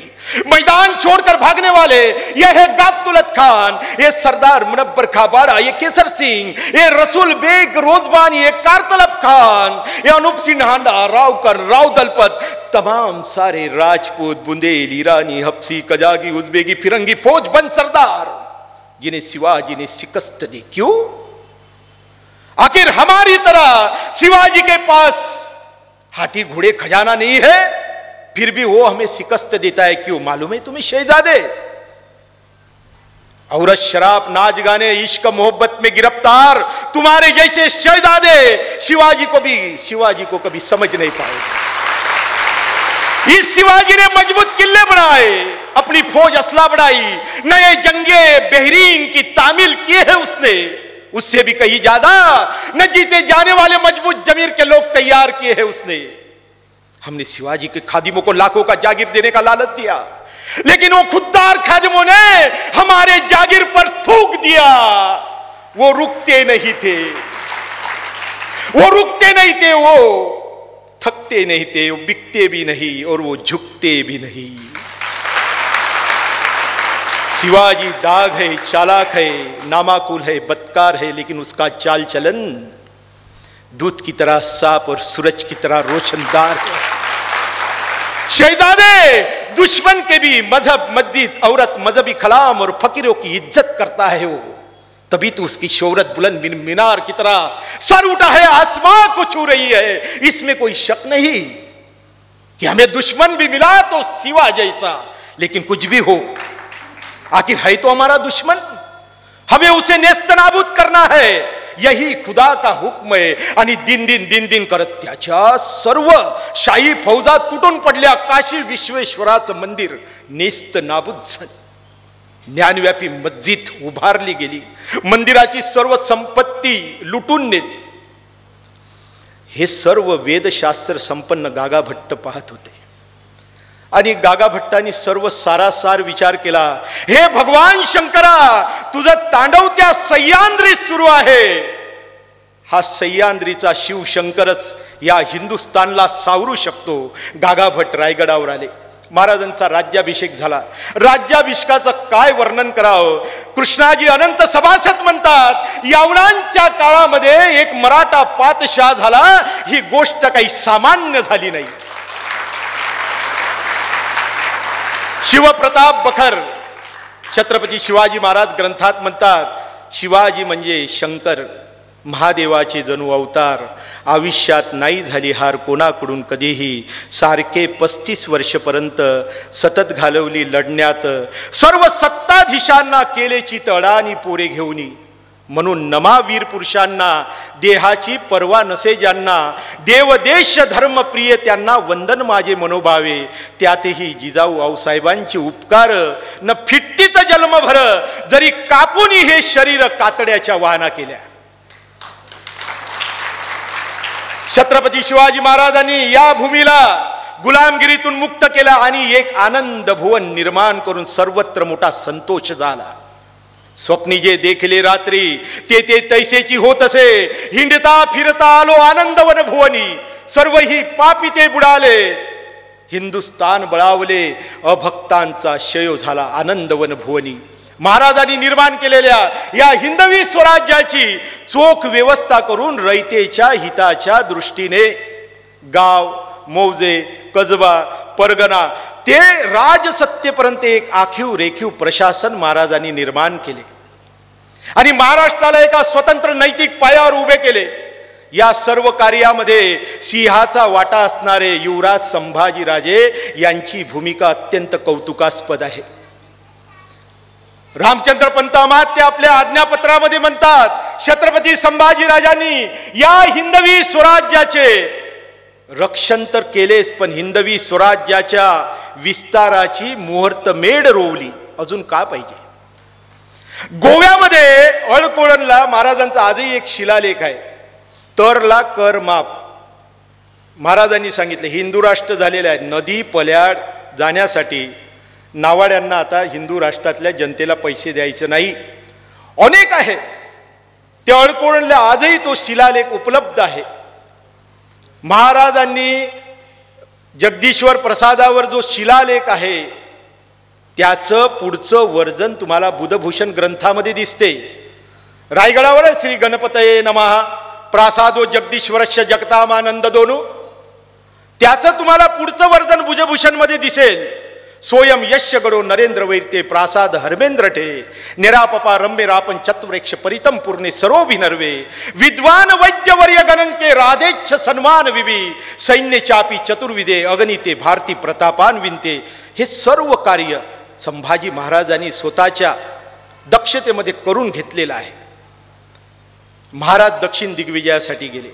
मैदान छोड़कर भागने वाले यह है गाबतुलत खान, ये सरदार मुनव्वर खां बाड़ा, ये केसर सिंह, ये रसूल बेग रोजबानी, ये कारतलब खान, ये अनूप सिंह हांडा, रावकर, राव दलपत, तमाम सारे राजपूत, बुंदेल, ईरानी, हफ्सी, कजागी, उज़्बेकी, फिरंगी फौज बंद सरदार, जिन्हें शिवाजी ने शिकस्त दी। क्यों? आखिर हमारी तरह शिवाजी के पास हाथी घोड़े खजाना नहीं है, फिर भी वो हमें शिकस्त देता है। क्यों? मालूम है तुम्हें शहजादे? औरत, शराब, नाच गाने, इश्क मोहब्बत में गिरफ्तार तुम्हारे जैसे शहजादे शिवाजी को कभी समझ नहीं पाए। इस शिवाजी ने मजबूत किले बनाए, अपनी फौज असला बढ़ाई, नए जंगे बेहरीन की तामील किए है उसने। उससे भी कहीं ज्यादा न जीते जाने वाले मजबूत जमीर के लोग तैयार किए हैं उसने। हमने शिवाजी के खादिमों को लाखों का जागीर देने का लालच दिया, लेकिन वो खुददार खादिमों ने हमारे जागीर पर थूक दिया। वो रुकते नहीं थे, वो थकते नहीं थे, वो बिकते भी नहीं और वो झुकते भी नहीं। शिवाजी दाग है, चालाक है, नामाकुल है, बदकार है, लेकिन उसका चाल चलन दूध की तरह साफ और सूरज की तरह रोशनदार है। शहजादे दुश्मन के भी मजहब, मस्जिद, औरत, मजहबी कलाम और फकीरों की इज्जत करता है वो, तभी तो उसकी शोहरत बुलंद मीनार की तरह सर उठा है, आसमां को छू रही है। इसमें कोई शक नहीं कि हमें दुश्मन भी मिला तो शिवा जैसा, लेकिन कुछ भी हो आखिर है तो हमारा दुश्मन, हमें उसे नेस्तनाबूद करना है। यही खुदा का हुक्म आहे। आणि दिन दिन करत त्याच्या सर्व शाही फौजा तुटून पडल्या। काशी विश्वेश्वराचं मंदिर नेस्त नाबूद झालं, ज्ञानव्यापी मस्जिद उभारली गेली, मंदिराची सर्व संपत्ती लुटून नेली। हे सर्व वेदशास्त्र संपन्न गागा भट्ट पाहत होते आणि गागा भट्टांनी सर्व सारासार विचार केला। हे भगवान शंकरा, तुझं तांडव त्या सह्याद्रीत सुरू आहे। हा सह्याद्रीचा शिवशंकरच या हिंदुस्थानला सावरू शकतो। गागा भट्ट रायगडावर आले, महाराजांचा राज्याभिषेक झाला। राज्याभिषेकाचं काय वर्णन करावं? कृष्णाजी अनंत सभासद म्हणतात, यावनांच्या काळामध्ये एक मराठा पातशाह झाला, ही गोष्ट काही सामान्य झाली नाही। शिवप्रताप बखर छत्रपती शिवाजी महाराज ग्रंथात म्हणतात, शिवाजी म्हणजे शंकर, महादेवाचे जणू अवतार। आयुष्यात नाही झाली हार कोणाकडून कधीही, सारखे 35 वर्षपर्यंत सतत घालवली लढण्यात, सर्व सत्ताधीशांना केले चित अडाणी पोरे घेऊनी। म्हणून नमा वीर पुरुषांना, देहाची पर्वा नसे ज्यांना, देवदेश धर्म प्रिय त्यांना वंदन माझे मनोभावे। त्यातही जिजाऊ आऊसाहेबांचे उपकार न फिट्टीत जन्मभर, जरी कापूनी हे शरीर कातड्याच्या वाहना केल्या। छत्रपती शिवाजी महाराजांनी या भूमीला गुलामगिरीतून मुक्त केला आणि एक आनंद भुवन निर्माण करून सर्वत्र मोठा संतोष झाला। स्वप्नी जे देखले रात्री ते तैसेची होत असे, हिंडता फिरता आलो आनंदवन भुवनी, सर्व ही पापी ते बुडाले, हिंदुस्तान बळावले, अभक्तांचा क्षय झाला आनंदवन भुवनी। महाराजांनी निर्माण केलेल्या या हिंदवी स्वराज्याची चोख व्यवस्था करून रयतेच्या हिताच्या दृष्टीने गाव, मौजे, कजबा, परगणा ते राजसत्तेपर्यंत एक आखीव रेखीव प्रशासन महाराजांनी निर्माण केले आणि महाराष्ट्राला एका स्वतंत्र नैतिक पायावर उभे केले। या सर्व कार्यामध्ये सिंहाचा वाटा असणारे युवराज संभाजीराजे यांची भूमिका अत्यंत कौतुकास्पद आहे. रामचंद्र पंतामात्य आपल्या आज्ञापत्रामध्ये म्हणतात, छत्रपती संभाजीराजांनी या हिंदवी स्वराज्याचे रक्षण तर केलेच, पण हिंदवी स्वराज्याच्या विस्ताराची मुहूर्तमेढ रोवली. अजून का पाहिजे? गोव्यामध्ये अळकोळणला महाराजांचा आजही एक शिलालेख आहे, तरला कर माप. महाराजांनी सांगितले हिंदू राष्ट्र झालेले आहे, नदी पल्याड जाण्यासाठी नावाड्यांना आता हिंदू राष्ट्रातल्या जनतेला पैसे द्यायचे नाही. अनेक आहे ते अळकोळणला आजही तो शिलालेख उपलब्ध आहे. महाराजांनी जगदीश्वर प्रसादावर जो शिलालेख आहे त्याचं पुढचं वर्जन तुम्हाला बुधभूषण ग्रंथामध्ये दिसते. रायगडावर श्री गणपतये नमः प्रासादो जगदीश्वरस्य जगतामानंद दोनू, त्याचं तुम्हाला पुढचं वर्जन बुधभूषण मध्ये दिसेल. सोयम यश्य गडो नरेंद्र वैरते प्रासाद हर्मेंद्र ठे निरापपा रम्य रापन चत्वरेक्ष परितम पूर्णे सरोभिनर्वे विद्वान वैद्यवर्य गणंके राधेच्छ सन्मान विवी सैन्य चापी चतुर्विदे अगणिते भारती प्रतापान विनते. हे सर्व कार्य संभाजी महाराजांनी स्वतःच्या दक्षतेमध्ये करून घेतलेलं आहे. महाराज दक्षिण दिग्विजयासाठी गेले.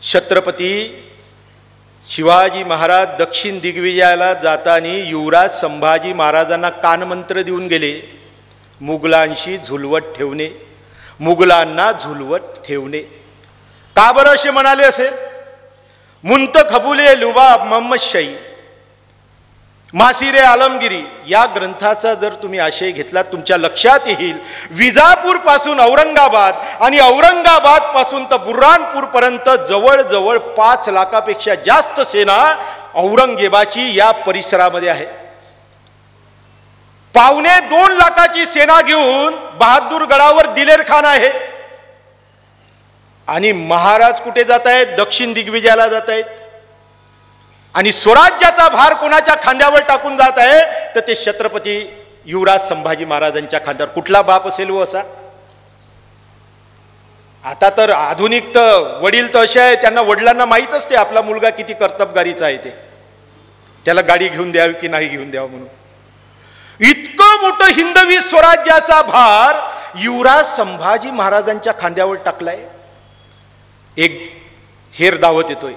छत्रपती शिवाजी महाराज दक्षिण दिग्विजयाला जाताना युवराज संभाजी महाराजांना कानमंत्र देऊन गेले, मुघलांशी झुलवत ठेवणे, मुघलांना झुलवत ठेवणे. का बरं असे म्हणाले असेल? मुंत खबुले लुबाब मोहम्मद शाही मासिरे आलमगिरी या ग्रंथाचा जर तुम्ही आशय घेतला तुमच्या लक्षात येईल, विजापूर पासून औरंगाबाद आणि औरंगाबाद पासून तर बुऱ्हाणपूर पर्यंत जवळजवळ 5 लाखापेक्षा जास्त सेना औरंगजेबाची या परिसरामध्ये आहे. 1.25 लाखाची सेना घेऊन बहादूरगडावर दिलेर खान आहे. आणि महाराज कुठे जात आहेत? दक्षिण दिग्विजयाला जात आहेत. आणि स्वराज्याचा भार कोणाच्या खांद्यावर टाकून जात आहे? तर ते छत्रपती युवराज संभाजी महाराजांच्या खांद्यावर. कुठला बाप असेल व असा? आता तर आधुनिक तर वडील तर असे आहे, त्यांना वडिलांना माहीत असते आपला मुलगा किती कर्तबगारीचा आहे, ते त्याला गाडी घेऊन द्यावी की नाही घेऊन द्यावं म्हणून. इतकं मोठं हिंदवी स्वराज्याचा भार युवराज संभाजी महाराजांच्या खांद्यावर टाकलाय. एक हेर दावत येतोय.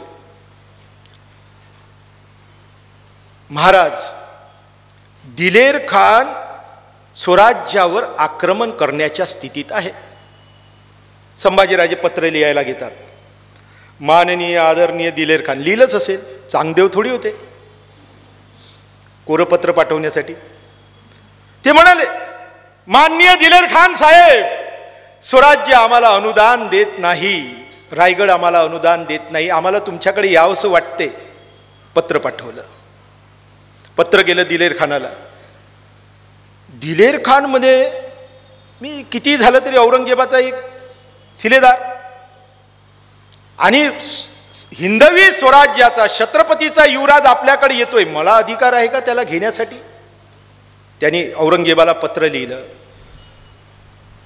महाराज दिलेर खान स्वराज्यावर आक्रमण करण्याच्या स्थितीत आहे. संभाजीराजे पत्र लिहायला घेतात. माननीय आदरणीय दिलेर खान, लिहिलंच असेल, चांगदेव थोडी होते कोरपत्र पाठवण्यासाठी. ते म्हणाले, माननीय दिलेर खान साहेब, स्वराज्य आम्हाला अनुदान देत नाही, रायगड आम्हाला अनुदान देत नाही, आम्हाला तुमच्याकडे यावंसं वाटते. पत्र पाठवलं. पत्र गेलं दिलेर खानाला. दिलेर खान मध्ये मी किती झालं तरी औरंगजेबाचा एक शिलेदार आणि हिंदवी स्वराज्याचा छत्रपतीचा युवराज आपल्याकडे येतोय, मला अधिकार आहे का त्याला घेण्यासाठी? त्यांनी औरंगजेबाला पत्र लिहिलं,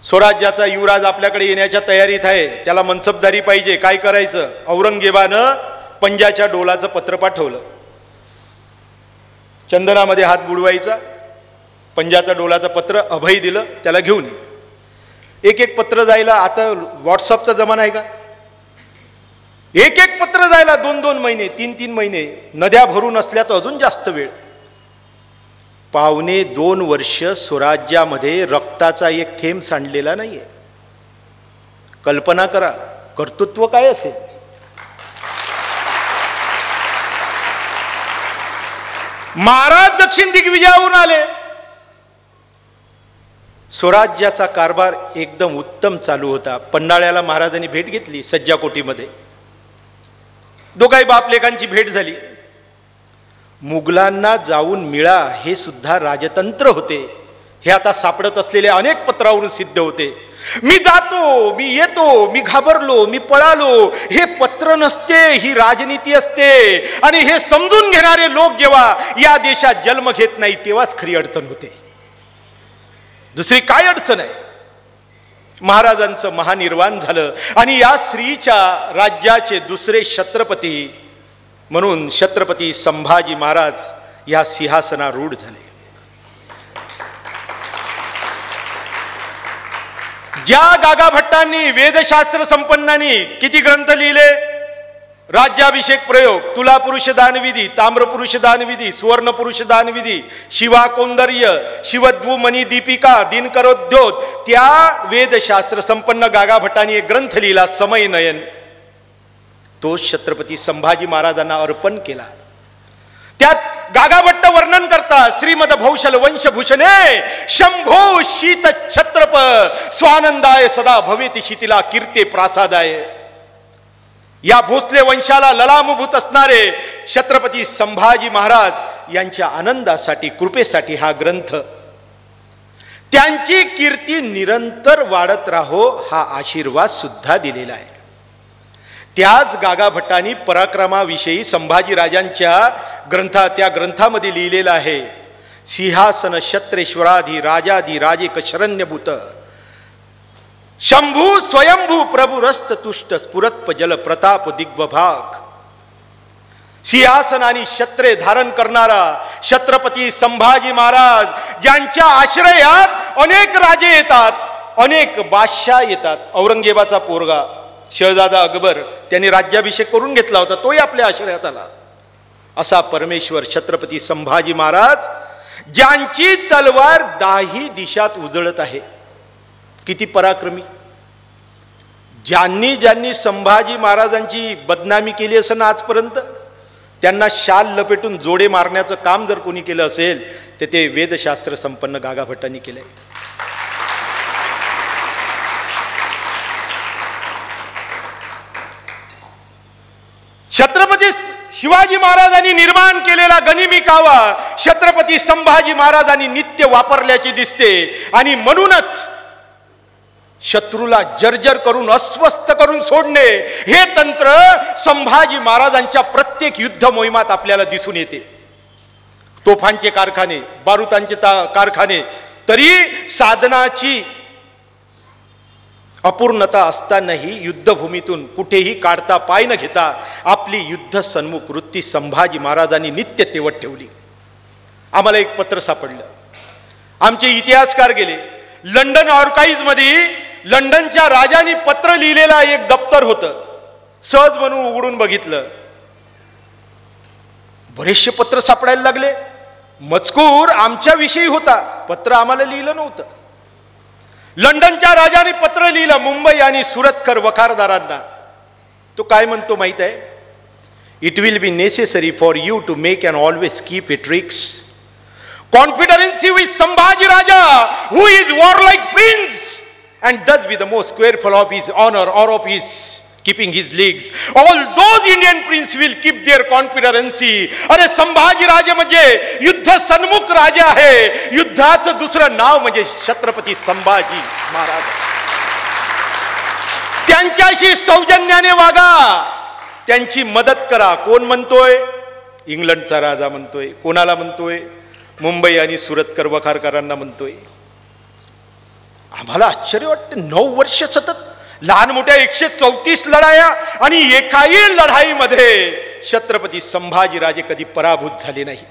स्वराज्याचा युवराज आपल्याकडे येण्याच्या तयारीत आहे, त्याला मनसबदारी पाहिजे, काय करायचं? औरंगजेबानं पंजाच्या डोलाचं पत्र पाठवलं. चंदनामध्ये हात बुडवायचा, पंजाचा डोलाचं पत्र अभय दिलं, त्याला घेऊन एक एक पत्र जायला. आता व्हॉट्सअपचा जमाना आहे का? एक एक पत्र जायला 2-2 महिने 3-3 महिने, नद्या भरून असल्या तर अजून जास्त वेळ. 1.25 वर्ष स्वराज्यामध्ये रक्ताचा एक थेंब सांडलेला नाहीये. कल्पना करा कर्तृत्व काय असेल. महाराज दक्षिण दिग्विजयाहून आले. स्वराज्याचा कारभार एकदम उत्तम चालू होता. पन्हाळ्याला महाराजांनी भेट घेतली सज्जाकोटीमध्ये. दोघाही बाप लेकांची भेट झाली. मुघलांना जाऊन मिळा हे सुद्धा राजतंत्र होते, हे आता सापडत असलेले अनेक पत्रावरून सिद्ध होते. मी जातो, मी येतो, मी घाबरलो, मी पळालो, हे पत्र नसते, ही राजनीती असते. आणि हे समजून घेणारे लोक जेव्हा या देशात जन्म घेत नाही तेव्हाच खरी अडचण होते. दुसरी काय अडचण आहे? महाराजांचं महानिर्वाण झालं आणि या स्त्रीच्या राज्याचे दुसरे छत्रपती म्हणून छत्रपती संभाजी महाराज या सिंहासनारूढ झाले. ज्या गागाभट्टांनी वेदशास्त्र संपन्नांनी किती ग्रंथ लिहिले, राज्याभिषेक प्रयोग, तुला पुरुष दानविधी, ताम्र पुरुष दानविधी, सुवर्ण पुरुष दानविधी, शिवा कौंदर्य, शिवद्वुमनी दीपिका, दिनकरोद्योत, त्या वेदशास्त्र संपन्न गागाभट्टांनी एक ग्रंथ लिहिला समय नयन, तो छत्रपती संभाजी महाराजांना अर्पण केला. त्यात गागाभट्ट वर्णन करतात, श्रीमद भौशल वंशभूषणे शंभो शीत छत्रप स्वानंदाय सदा भवेति शिथिला कीर्ते प्रासादाय. या भोसले वंशाला ललामभूत असणारे छत्रपती संभाजी महाराज यांच्या आनंदासाठी कृपेसाठी हा ग्रंथ, त्यांची कीर्ती निरंतर वाढत राहो हा आशीर्वाद सुद्धा दिलेला आहे. त्याच गागाभट्टांनी पराक्रमाविषयी संभाजी राजांच्या त्या ग्रंथामध्ये लिहिलेलं आहे, सिंहासन क्षत्रेश्वराधी राजाधी राजे शरण्यभूत शंभू स्वयंभू प्रभुरस्त तुष्ट स्फुरत्प जल प्रताप दिग्वभाग. सिंहासन आणि छत्रे धारण करणारा छत्रपती संभाजी महाराज, ज्यांच्या आश्रयात अनेक राजे येतात, अनेक बादशाह येतात. औरंगजेबाचा पोरगा शहजादा अकबर त्यांनी राज्याभिषेक करून घेतला होता, तोही आपल्या आश्रयात आला. असा परमेश्वर छत्रपती संभाजी महाराज, ज्यांची तलवार 10 दिशात उजळत आहे. किती पराक्रमी. ज्यांनी ज्यांनी संभाजी महाराजांची बदनामी केली असेल ना आजपर्यंत, त्यांना शाल लपेटून जोडे मारण्याचं काम जर कोणी केलं असेल तर ते वेदशास्त्र संपन्न गागाभट्टांनी केलंय. छत्रपती शिवाजी महाराजांनी निर्माण केलेला गनिमी कावा छत्रपती संभाजी महाराजांनी नित्य वापरल्याचे दिसते. आणि म्हणूनच शत्रूला जर्जर करून अस्वस्थ करून सोडणे हे तंत्र संभाजी महाराजांच्या प्रत्येक युद्ध मोहिमात आपल्याला दिसून येते. तोफांचे कारखाने, बारूदांचे कारखाने, तरी साधनाची अपूर्णता असतानाही युद्धभूमीतून कुठेही काढता पाय न घेता आपली युद्ध सन्मुख वृत्ती संभाजी महाराजांनी नित्य तेवत ठेवली. आम्हाला एक पत्र सापडलं, आमचे इतिहासकार गेले, लंडन आर्काइव्ज मध्ये लंडनच्या राजांनी पत्र लिहिलेला एक दप्तर होतं. सहज म्हणून उघडून बघितलं, बरेचसे पत्र सापडायला लागले. मजकूर आमच्या विषयी होता, पत्र आम्हाला लिहिलं नव्हतं. लंडनच्या राजाने पत्र लिहिलं मुंबई आणि सुरतकर वखारदारांना. तो काय म्हणतो माहित आहे? It will be necessary for you to make and always keep a tricks confidency with Sambhaji Raja who is warlike prince and thus be the most squareful of his honor or of his keeping his leagues. All those Indian prince will keep their confederacy. अरे संभाजी राजे म्हणजे युद्ध सन्मुख राजा आहे. युद्धाचं दुसरं नाव म्हणजे छत्रपती संभाजी महाराज. त्यांच्याशी सौजन्याने वागा, त्यांची मदत करा. कोण म्हणतोय? इंग्लंडचा राजा म्हणतोय. कोणाला म्हणतोय? मुंबई आणि सुरतकर वखारकरांना म्हणतोय. आम्हाला आश्चर्य वाटतं. 9 वर्ष सतत लहान मोठ्या 134 लढाया आणि एकाही लढाईमध्ये छत्रपती संभाजीराजे कधी पराभूत झाले नाही.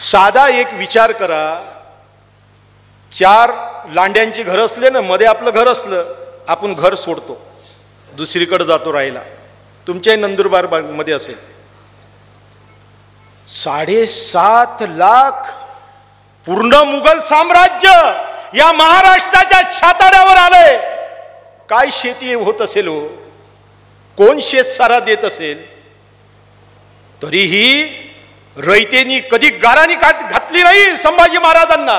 साधा एक विचार करा, 4 लांड्यांची घर असले ना, मध्ये आपलं घर असलं, आपण घर सोडतो, दुसरीकडे जातो राहायला. तुमच्या नंदुरबार मध्ये असेल, 7.5 लाख पूर्ण मुघल साम्राज्य या महाराष्ट्राच्या छाताड्यावर आलंय. काय शेती होत असेल हो? कोण शेतसारा देत असेल? तरीही रयतेनी कधी गाराणी घातली नाही संभाजी महाराजांना.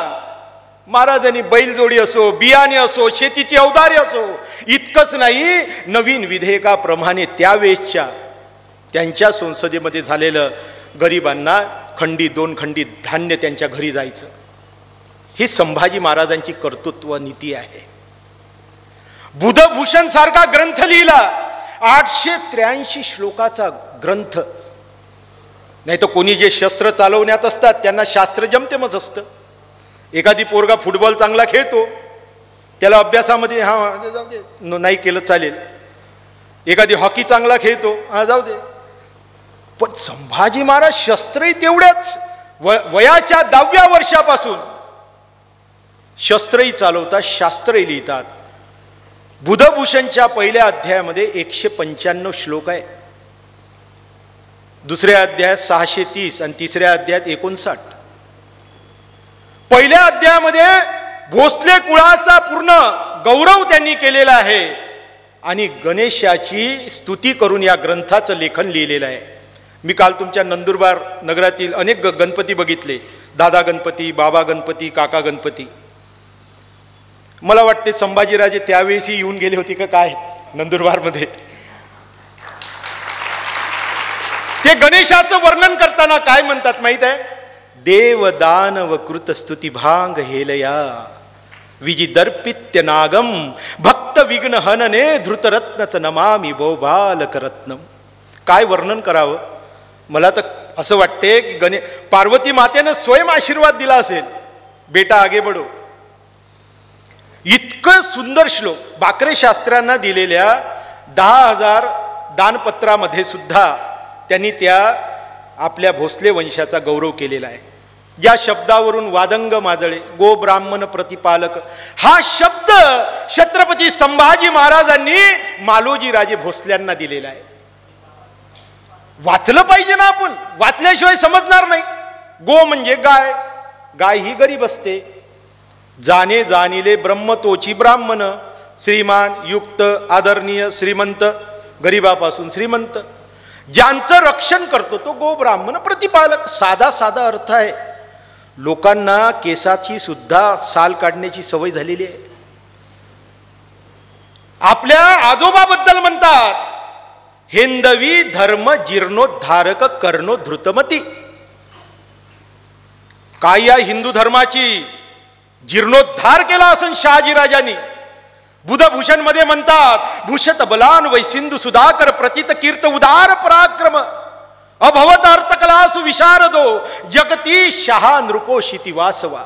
महाराजांनी बैलजोडी असो, बियाणे असो, शेतीची अवजारे असो, इतकंच नाही, नवीन विधेयकाप्रमाणे त्यावेळेसच्या त्यांच्या संसदेमध्ये झालेलं गरिबांना खंडी 2 खंडी धान्य त्यांच्या घरी जायचं. ही संभाजी महाराजांची कर्तृत्व नीती आहे. बुधभूषण सारखा ग्रंथ लिहिला, 883 श्लोकाचा ग्रंथ. नाही तर कोणी जे शस्त्र चालवण्यात असतात त्यांना शास्त्र जमतेमच असतं. एखादी पोरगा फुटबॉल चांगला खेळतो, त्याला अभ्यासामध्ये हा जाऊ दे, नाही केलं चालेल. एखादी हॉकी चांगला खेळतो, हा जाऊ दे. पण संभाजी महाराज शस्त्रही तेवढ्याच वयाच्या 10व्या वर्षापासून शस्त्रही चालवतात, शास्त्रही लिहितात. बुधभूषणच्या पहिल्या अध्यायामध्ये 195 श्लोक आहे, दुसऱ्या अध्यायात 630 आणि तिसऱ्या अध्यायात 59. पहिल्या अध्यायामध्ये भोसले कुळाचा पूर्ण गौरव त्यांनी केलेला आहे आणि गणेशाची स्तुती करून या ग्रंथाचं लेखन लिहिलेलं आहे. मी काल तुमच्या नंदुरबार नगरातील अनेक गणपती बघितले, दादा गणपती, बाबा गणपती, काका गणपती. मला वाटते संभाजीराजे त्यावेळेसही येऊन गेले होते का काय नंदुरबारमध्ये. ते गणेशाचं वर्णन करताना काय म्हणतात माहित आहे? देव दानव कृत स्तुती भांग हेलया विजिदर्पित्य नागम भक्त विघ्न हनने धृतरत्नच नमामि भोबालकरत्नम. काय वर्णन करावं. मला तर असं वाटते की पार्वती मातेनं स्वयं आशीर्वाद दिला असेल, बेटा आगे बढो. इतकं सुंदर श्लोक बाकरे शास्त्र्यांना दिलेल्या 10,000 दानपत्रामध्ये सुद्धा त्यांनी त्या आपल्या भोसले वंशाचा गौरव केलेला आहे. या शब्दावरून वादंग माजळे गो ब्राह्मण प्रतिपालक हा शब्द छत्रपती संभाजी महाराजांनी मालोजी राजे भोसल्यांना दिलेला आहे. वाचलं पाहिजे ना आपण, वाचल्याशिवाय समजणार नाही. गो म्हणजे गाय, गाय ही गरीब असते. जाणे जाणिले ब्रह्म तोची ब्राह्मण, श्रीमान युक्त आदरणीय श्रीमंत, गरीबापासून श्रीमंत. ज्यांचं रक्षण करतो तो गो ब्राह्मण प्रतिपालक. साधा साधा अर्थ आहे. लोकांना केसाची सुद्धा साल काढण्याची सवय झालेली आहे. आपल्या आजोबाबद्दल म्हणतात हेंदवी धर्म जीर्णोद्धारक कर्णो धृतमती. काय या हिंदू धर्माची जीर्णोद्धार केला असन शहाजीराजांनी. बुधभूषण मध्ये म्हणतात भूषत बलान वैसिंधु सुधाकर प्रतीत कीर्त उदार पराक्रम अभवत अर्थकलासु विशारदो जगती शहा नृपोषिती वासवा.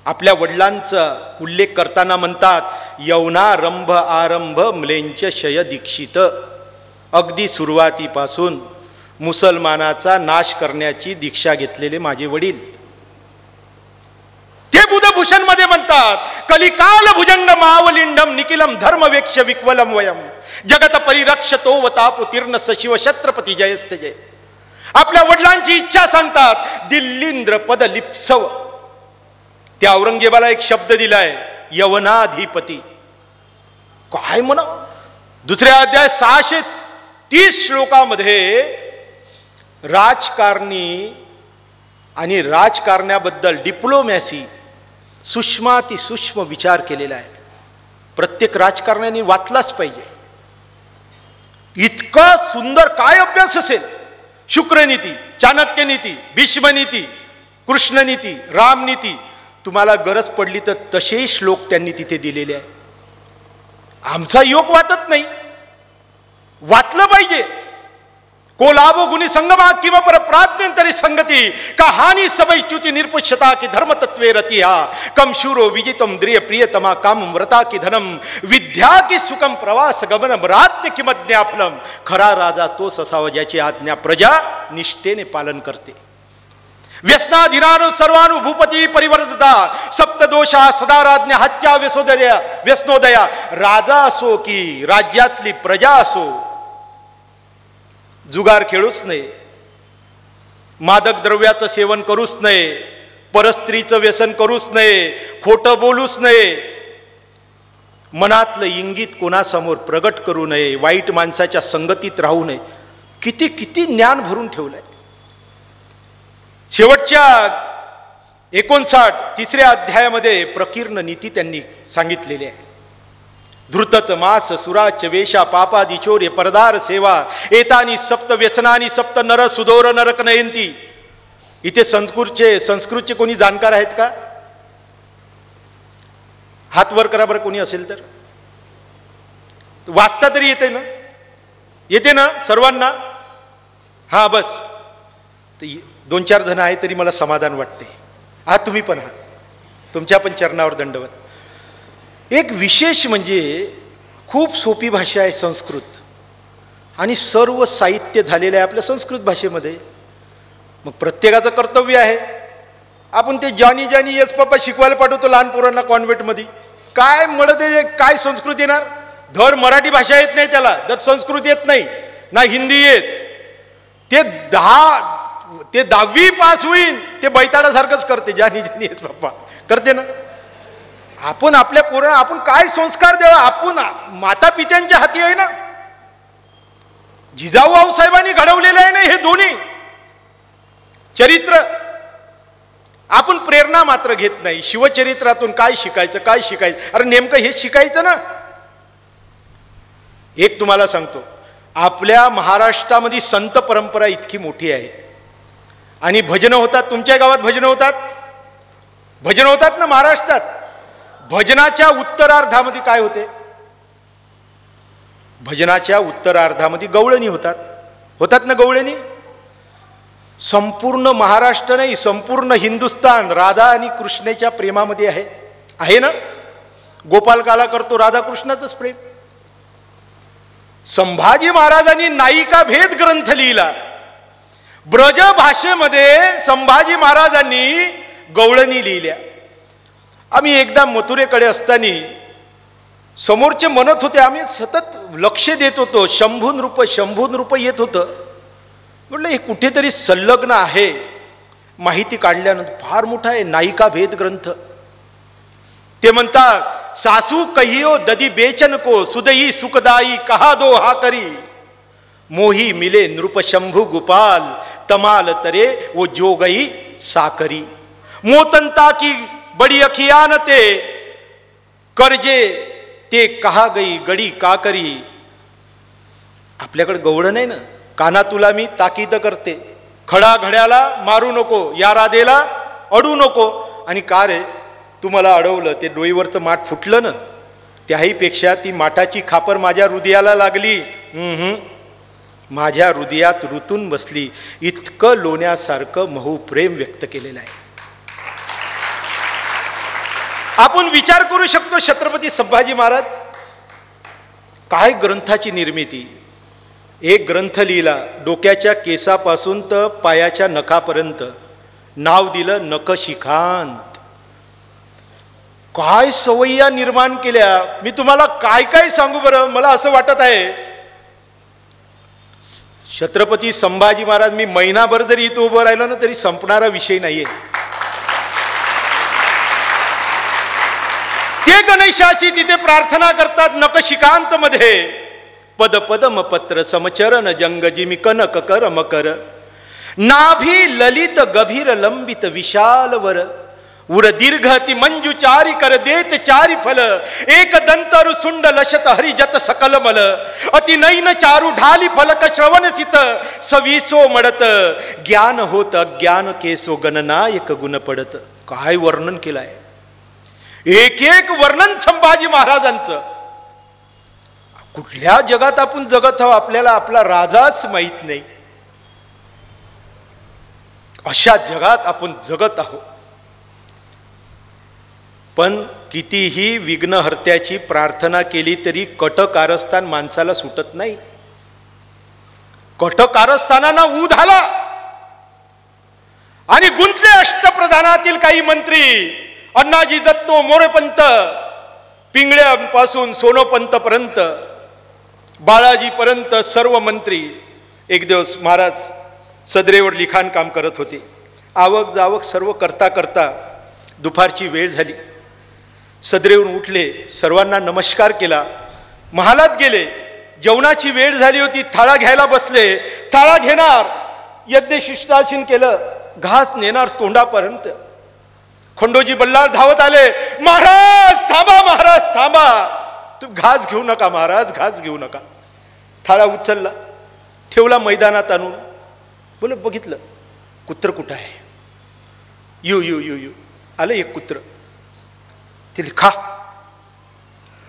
आपल्या वडिलांचा उल्लेख करताना म्हणतात यवनारंभ आरंभ म्लेंच शय दीक्षित. अगदी सुरुवातीपासून मुसलमानाचा नाश करण्याची दीक्षा घेतलेले माझे वडील. ते बुधभूषण मध्ये म्हणतात कलिकाल भुजंग मावलिंडम निखिलम धर्मवेक्ष विक्वलम वयम जगत परिरक्षतो वतापुतीर्ण सशिव छत्रपती जयस्तजय. आपल्या वडिलांची इच्छा सांगतात दिल्लींद्र पद लिप्सव. त्या औरंगजेबाला एक शब्द दिलाय यवनाधिपती. काय म्हणा. दुसऱ्या अध्याय 630 श्लोकामध्ये राजकारणी आणि राजकारण्याबद्दल डिप्लोमॅसी सूक्ष्माती सूक्ष्म विचार केलेला आहे. प्रत्येक राजकारण्याने वाचलाच पाहिजे. इतका सुंदर काय अभ्यास असेल. शुक्रनीती, चाणक्यनीती, भीष्मनीती, कृष्णनीती, रामनीती. तुम्हाला गरज पडली तर तसे श्लोक त्यांनी तिथे दिलेले आहे. आमचा योग वाचत नाही, वाचलं पाहिजे. को लाभो गुणी संगमा किंवा पर प्राज्ञंतरी संगती का हानी सबई च्युति निर्पुष्यता की धर्म तत्वे रतिहा कम शूरो विजितम द्रिय प्रियतमा काम व्रता की धनम विद्या की सुखम प्रवास गमनम राज्ञ किमज्ञाफलम. खरा राजा तोच असावा ज्याची आज्ञा प्रजा निष्ठेने पालन करते. व्यसनाधीनानु सर्वानु भूपती परिवर्तता सप्तदोषा सदा राज्ञ हत्या व्यसनोदया. राजा असो की राज्यातली प्रजा असो जुगार खेळूच नये, मादक द्रव्याचं सेवन करूच नये, परस्त्रीचं व्यसन करूच नये, खोटं बोलूच नये, मनातलं इंगित कोणासमोर प्रगट करू नये, वाईट माणसाच्या संगतीत राहू नये. किती किती ज्ञान भरून ठेवलंय. शेवटच्या 53 अध्यायामध्ये प्रकीर्ण नीती त्यांनी सांगितलेली आहे. धृतत मास सुराच वेशा पापादिचोर्य परदार सेवा एतानी सप्त व्यसनानी सप्त नर सुदोर नरक नयंती. इथे संस्कृतचे कोणी जाणकार आहेत का? हात वर करा बरं कोणी असेल तर. वाचता तरी येते ना? येते ना सर्वांना? हा बस 2-4 जण आहे तरी मला समाधान वाटते. हा तुम्ही पण आहात. तुमच्या पण चरणावर दंडवत. एक विशेष म्हणजे खूप सोपी भाषा आहे संस्कृत, आणि सर्व साहित्य झालेलं आहे आपल्या संस्कृत भाषेमध्ये. मग प्रत्येकाचं कर्तव्य आहे, आपण ते जानी येस पप्पा शिकवायला पाठवतो लहान पोरांना कॉन्व्हेंटमध्ये. काय म्हणते, काय संस्कृत येणार? धड मराठी भाषा येत नाही त्याला, धड संस्कृत येत नाही, ना हिंदी येत. ते 10वी पास होईन ते बैताडासारखंच करते, जानी येस पप्पा करते ना. आपण आपल्या पोरांना आपण काय संस्कार द्यावा? आपण माता पित्यांच्या हाती आहे ना. जिजाऊ आऊसाहेबांनी घडवलेलं आहे ना हे दोन्ही चरित्र. आपण प्रेरणा मात्र घेत नाही. शिवचरित्रातून काय शिकायचं, काय शिकायचं? अरे नेमकं हेच शिकायचं ना. एक तुम्हाला सांगतो, आपल्या महाराष्ट्रामध्ये संत परंपरा इतकी मोठी आहे आणि भजनं होतात. तुमच्या गावात भजनं होतात, भजनं होतात ना महाराष्ट्रात. भजनाच्या उत्तरार्धामध्ये काय होते? भजनाच्या उत्तरार्धामध्ये गवळणी होतात ना गवळणी. संपूर्ण महाराष्ट्र नाही, संपूर्ण हिंदुस्थान राधा आणि कृष्णाच्या प्रेमामध्ये आहे ना. गोपाल काला करतो राधाकृष्णाचंच प्रेम. संभाजी महाराजांनी नायिका भेद ग्रंथ लिहिला. ब्रज भाषेमध्ये संभाजी महाराजांनी गवळणी लिहिल्या. आम्ही एकदा मथुरेकडे असताना समोरचे म्हणत होते, आम्ही सतत लक्ष देत होतो, शंभून रूप येत होतं. म्हटलं हे कुठेतरी संलग्न आहे. माहिती काढल्यानंतर फार मोठा आहे नायिका भेद ग्रंथ. ते म्हणतात, सासू कहियो ददी बेचन को सुदई सुखदाई कहा दो हा करी मोही मिले नृप शंभू गोपाल तमाल तरे वो जोगई साकरी मोतंता की बड़ी अखियान ते करजे ते कहा गई गडी काकरी. आपल्याकडे गवळण नाही ना. काना तुला मी ताकीद करते, खडा घड्याला मारू नको, या राधेला अडू नको. आणि का रे तुम्हाला अडवलं? ते डोईवरचं माठ फुटलं ना, त्याहीपेक्षा ती माठाची खापर माझ्या हृदयाला लागली. माझ्या हृदयात रुतून बसली. इतकं लोण्यासारखं महू प्रेम व्यक्त केलेलं आहे. आपण विचार करू शकतो, छत्रपती संभाजी महाराज काय ग्रंथाची निर्मिती. एक ग्रंथ लिहिला, डोक्याच्या केसापासून तर पायाच्या नखापर्यंत. नाव दिलं नखशिखांत. काय सवय्या निर्माण केल्या. मी तुम्हाला काय काय सांगू बरं. मला असं वाटत आहे छत्रपती संभाजी महाराज, मी महिनाभर जरी इथं उभं राहिलं ना तरी संपणारा विषय नाहीये. ते गणेशाची तिथे प्रार्थना करतात नखशिखांत मध्ये. पद पदम पत्र समचरण जंग जिमी कनक कर मकर नाभी ललित गभीर लंबित विशाल वर उर दीर्घ ती मंजू चारी कर देत चारी फल एक दंतर सुंड लशत हरिजत सकल मल अति नैन चारू ढाली फलक श्रवण सित सविसो मडत ज्ञान होत अज्ञान केसो गणनायक गुण पडत. काय वर्णन केलंय. एक एक वर्णन संभाजी महाराजांचं. कुठल्या जगात आपण जगत आहोत आपल्याला आपला राजाच माहित नाही. अशा जगात आपण जगत आहोत. पण कितीही विघ्नहर्त्याची प्रार्थना केली तरी कटकारस्थान माणसाला सुटत नाही. कटकारस्थानांना ऊध आला आणि गुंतले अष्टप्रधानातील काही मंत्री. अण्णाजी दत्तो मोरेपंत, पिंगळ्यापासून सोनोपंत पर्यंत, बाळाजी पर्यंत सर्व मंत्री. एक दिवस महाराज सदरेवर लिखाण काम करत होते. आवक जावक सर्व करता करता दुपारची वेळ झाली. सदरेवरून उठले, सर्वांना नमस्कार केला, महालात गेले. जेवणाची वेळ झाली होती. थाळा घ्यायला बसले. थाळा घेणार, यज्ञशिष्टासीन केलं, घास नेणार तोंडापर्यंत. खंडोजी बल्लाळ धावत आले. महाराज थांबा, महाराज थांबा, तू घास घेऊ नका महाराज, घास घेऊ नका. थाळा उचलला, ठेवला मैदानात आणून. बोल बघितलं कुत्र कुठं आहे. यू यू यू यू आलं एक कुत्र. ते खा.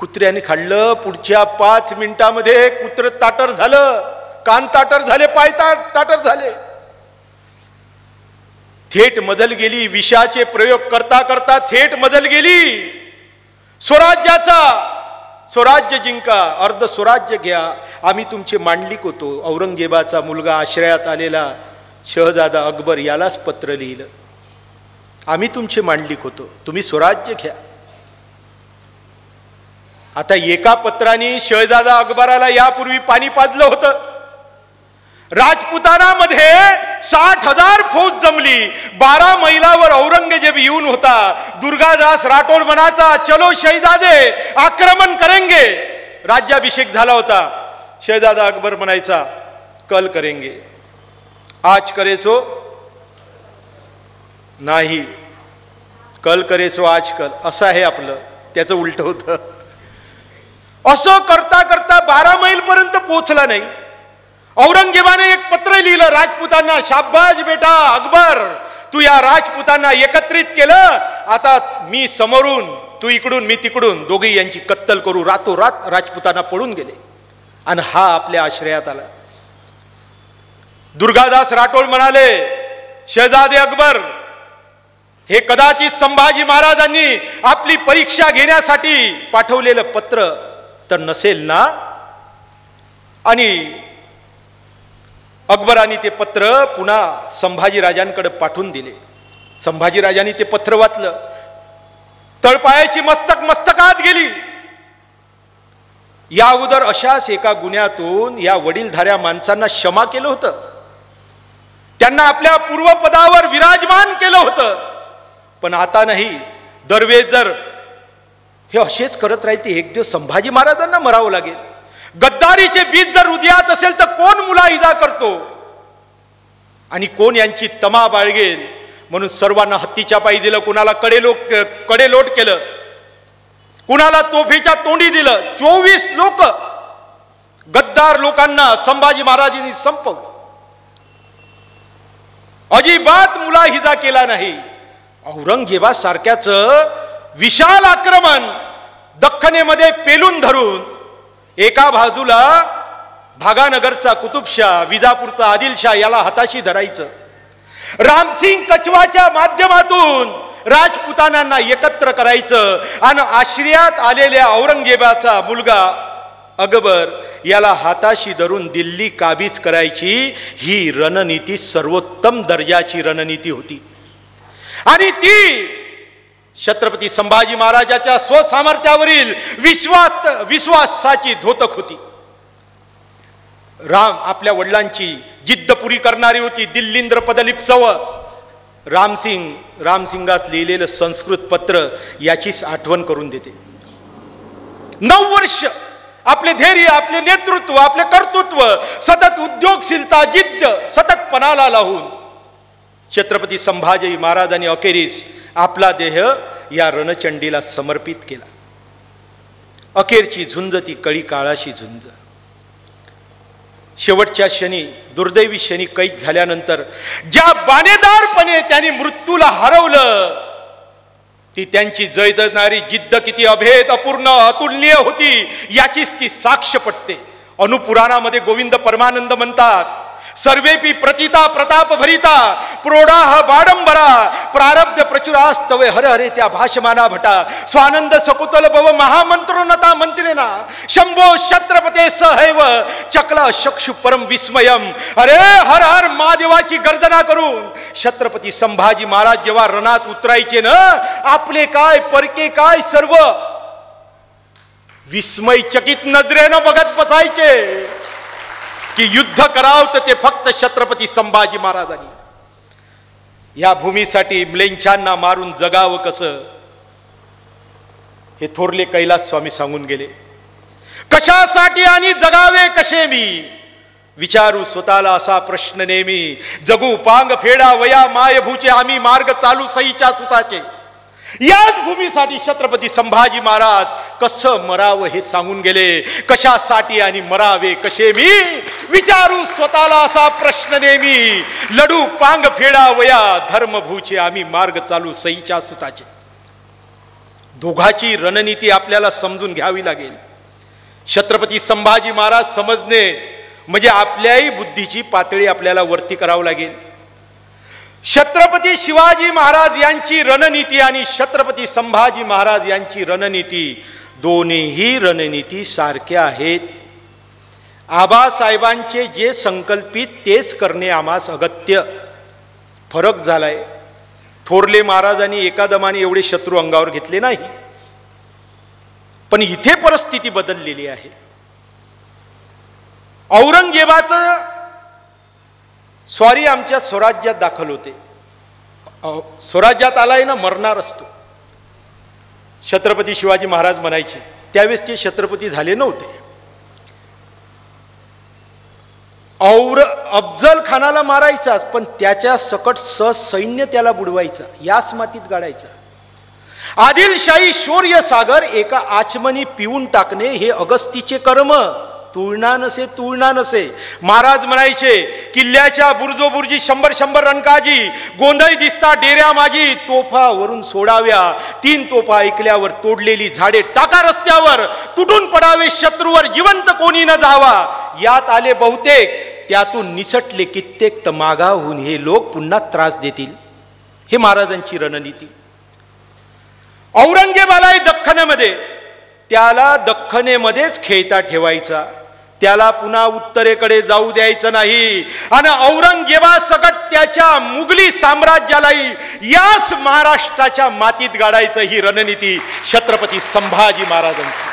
कुत्र्याने खाल्लं. पुढच्या 5 मिनिटामध्ये कुत्र ताटर झालं, कान ताटर झाले, पाय ताटर झाले. थेट मजल गेली, विषाचे प्रयोग करता करता थेट मजल गेली. स्वराज्याचा स्वराज्य जिंका, अर्ध स्वराज्य घ्या, आम्ही तुमचे मांडलिक होतो. औरंगजेबाचा मुलगा आश्रयात आलेला शहजादा अकबर यालाच पत्र लिहिलं, आम्ही तुमचे मांडलिक होतो, तुम्ही स्वराज्य घ्या. आता एका पत्राने शहजादा अकबराला यापूर्वी पाणी पाजलं होतं. राजपुतानामध्ये 60,000 फौज जमली. 12 मैलावर औरंगजेब येऊन होता. दुर्गादास राठोड म्हणाचा, चलो शहजादे आक्रमण करेंगे. राज्याभिषेक झाला होता. शहजादा अकबर म्हणायचा, कल करेंगे. आज करेचो नाही, कल करेचो आज कल, असं आहे आपलं. त्याचं उलट होतं. असं करता करता 12 मैल पर्यंत पोहोचला नाही. औरंगजेबाने एक पत्र लिहिलं राजपुतांना, शाबाज बेटा अकबर, तू या राजपुतांना एकत्रित केलं, आता मी समोरून तू इकडून मी तिकडून, दोघे यांची कत्तल करू. रातोरात राजपुतांना पळून गेले आणि हा आपल्या आश्रयात आला. दुर्गादास राठोड म्हणाले, शहजादे अकबर, हे कदाचित संभाजी महाराजांनी आपली परीक्षा घेण्यासाठी पाठवलेलं पत्र तर नसेल ना. आणि अकबराने ते पत्र पुन्हा संभाजीराजांकडे पाठवून दिले. संभाजीराजांनी ते पत्र वाचलं. तळपायाची मस्तकात गेली. या अगोदर अशाच एका गुन्ह्यातून या वडीलधाऱ्या माणसांना क्षमा केलं होतं. त्यांना आपल्या पूर्वपदावर विराजमान केलं होतं. पण आता नाही. दरवेळेस जर हे असेच करत राहील ते एक दिवस संभाजी महाराजांना मरावं लागेल. गद्दारीचे बीज जर हृदयात असेल तर कोण मुलाहिजा करतो आणि कोण यांची तमा बाळगेल. म्हणून सर्वांना हत्तीच्या पायी दिलं, कुणाला कडेलोट केलं, कुणाला तोफीच्या तोंडी दिलं. 24 लोक गद्दार लोकांना संभाजी महाराजांनी संपवलं. अजिबात मुलाहिजा केला नाही. औरंगजेबासारख्याच विशाल आक्रमण दख्खनेमध्ये पेलून धरून एका बाजूला भागानगरचा कुतुबशाह, विजापूरचा आदिलशाह याला हाताशी धरायचं. रामसिंग कछवाच्या माध्यमातून राजपुतानांना एकत्र करायचं आणि आश्रयात आलेल्या औरंगजेबाचा मुलगा अकबर याला हाताशी धरून दिल्ली काबीज करायची. ही रणनीती सर्वोत्तम दर्जाची रणनीती होती आणि ती छत्रपती संभाजी महाराजांच्या स्वसामर्थ्यावरील विश्वासाची द्योतक होती. राम आपल्या वडिलांची जिद्द पुरी करणारी होती. दिल्लींद्र पदलिप्सव रामसिंगास लिहिलेलं संस्कृत पत्र याचीच आठवण करून देते. 9 वर्ष आपले धैर्य, आपले नेतृत्व, आपले कर्तृत्व, सतत उद्योगशीलता, जिद्द, सतत पणाला लावून छत्रपती संभाजी महाराजांनी अखेरीस आपला देह या रणचंडीला समर्पित केला. अखेरची झुंज ती कळी काळाशी झुंज. शेवटच्या क्षणी, दुर्दैवी क्षणी कैद झाल्यानंतर ज्या बाणेदारपणे त्यांनी मृत्यूला हरवलं, ती त्यांची जयजणारी जिद्द किती अभेद, अपूर्ण, अतुलनीय होती याचीच ती साक्ष पटते. अनुपुराणामध्ये गोविंद परमानंद म्हणतात, सर्वेपि प्रतिता प्रताप भरिता प्रोढाह बाडंबरा प्रारब्ध प्रचुरास्तवे हर हरे त्या भाषमाना भटा स्वानंद सकुतल भव महामंत्रोन्नता मंत्रेना शंभो छत्रपते सहैव चकला चक्षु परम विस्मयम. अरे हर हर महादेवाची गर्जना करून छत्रपती संभाजी महाराज जेव्हा रणात उतरायचे ना, आपले काय परके काय सर्व विस्मयचकित नजरेनं बघत बसायचे की युद्ध करावं तर ते फक्त छत्रपती संभाजी महाराजांनी. या भूमीसाठी म्लेच्छांना मारून जगावं कसं हे थोरले कैलास स्वामी सांगून गेले. कशासाठी आणि जगावे कसे मी विचारू स्वतःला असा प्रश्न नेहमी. जगू पांग फेडा वया मायभूचे आम्ही मार्ग चालू सईच्या सुताचे. याच भूमीसाठी छत्रपती संभाजी महाराज कसं मरावं हे सांगून गेले. कशासाठी आणि मरावे कसे मी विचारू स्वतःला असा प्रश्न नेहमी. लढू पांग फेडा वया धर्मभूचे आम्ही मार्ग चालू सईच्या सुताचे. दोघाची रणनीती आपल्याला समजून घ्यावी लागेल. छत्रपती संभाजी महाराज समजणे म्हणजे आपल्याही बुद्धीची पातळी आपल्याला वरती करावं लागेल. छत्रपती शिवाजी महाराज यांची रणनीती आणि छत्रपती संभाजी महाराज यांची रणनीती दोन्हीही रणनीती सारख्या आहेत. आबासाहेबांचे जे संकल्पित तेच करणे आम्हास अगत्य. फरक झालाय. थोरले महाराजांनी एका दमाने एवढे शत्रू अंगावर घेतले नाही, पण इथे परिस्थिती बदललेली आहे. औरंगजेबाचं स्वारी आमच्या स्वराज्यात दाखल होते. स्वराज्यात आलाय ना मरणार असतो, छत्रपती शिवाजी महाराज म्हणायचे. त्यावेळेस ते छत्रपती झाले नव्हते. अफजल खानाला मारायचाच, पण त्याच्या सकट सैन्य त्याला बुडवायचा, याच मातीत गाडायचा. आदिलशाही शौर्य सागर एका आचमनी पिऊन टाकणे हे अगस्तीचे कर्म. तुळना नसे, तुळना नसे. महाराज म्हणायचे, किल्ल्याच्या बुर्जोबुर्जी 100 रणकाजी, गोंधळ दिसता डेऱ्या माझी, तोफा वरून सोडाव्या, 3 तोफा ऐकल्यावर तोडलेली झाडे टाका रस्त्यावर, तुटून पडावे शत्रूवर, जिवंत कोणी न जावा. यात आले बहुतेक, त्यातून निसटले कित्येक, तर मागाहून हे लोक पुन्हा त्रास देतील. हे महाराजांची रणनीती. औरंगजेबालाही दख्खनेमध्ये, त्याला दख्खनेमध्येच खेळता ठेवायचा, त्याला पुन्हा उत्तरेकडे जाऊ द्यायचं नाही. आणि औरंगजेबासकट त्याच्या मुघली साम्राज्यालाही याच महाराष्ट्राच्या मातीत गाडायचं, ही रणनीती छत्रपती संभाजी महाराजांची.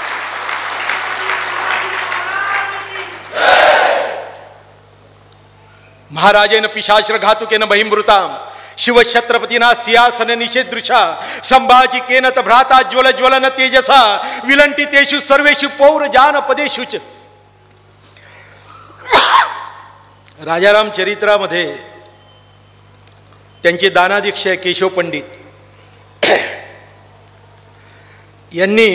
महाराजेन पिशाच्र घातुकेन बहिमृताम, शिवछत्रपतीना सिंहासन निषेदृशा, संभाजी केनत भ्राता ज्वल ज्वलन तेजसा, विलंटितेषु सर्वेषु पौर जान पदेषुच. राजाराम चरित्रामध्ये त्यांचे दानाधीक्ष केशव पंडित यांनी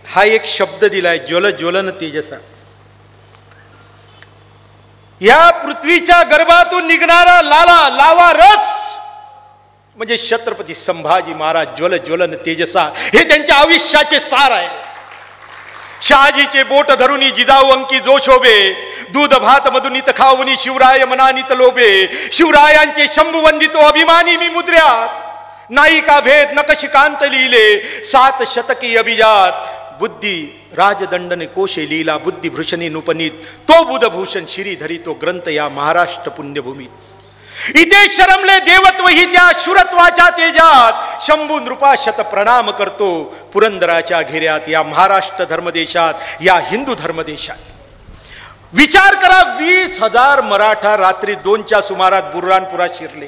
हा एक शब्द दिलाय, ज्वल ज्वलन तेजसा. या पृथ्वीच्या गर्भातून निघणारा लावा रस म्हणजे छत्रपती संभाजी महाराज. ज्वल ज्वलन तेजसा हे त्यांच्या आयुष्याचे सार आहे. शहाजीचे बोट धरुनी जिजाऊ अंकी जो शोभे, दूध भात मधुनित खाऊनी शिवराय मनानित लोभे, शिवरायांचे शंभुवंदितो अभिमानी मी मुद्र्यात, नाही का भेद नकशी कांत लिहिले, 7 शतकी अभिजात, बुद्धी राजदंडने कोशे लीला, बुद्धिभूषणी नुपनीत, तो बुधभूषण श्रीधरी तो ग्रंथ या महाराष्ट्र पुण्यभूमीत. इथे शरमले देवत्व ही त्या शुरत्वाच्या तेजात, शंभू नृपा शत प्रणाम करतो पुरंदराच्या घेऱ्यात, या महाराष्ट्र धर्मदेशात, या हिंदू धर्मदेशात. विचार करा, 20,000 मराठा रात्री 2च्या सुमारात बुर्हानपुरात शिरले.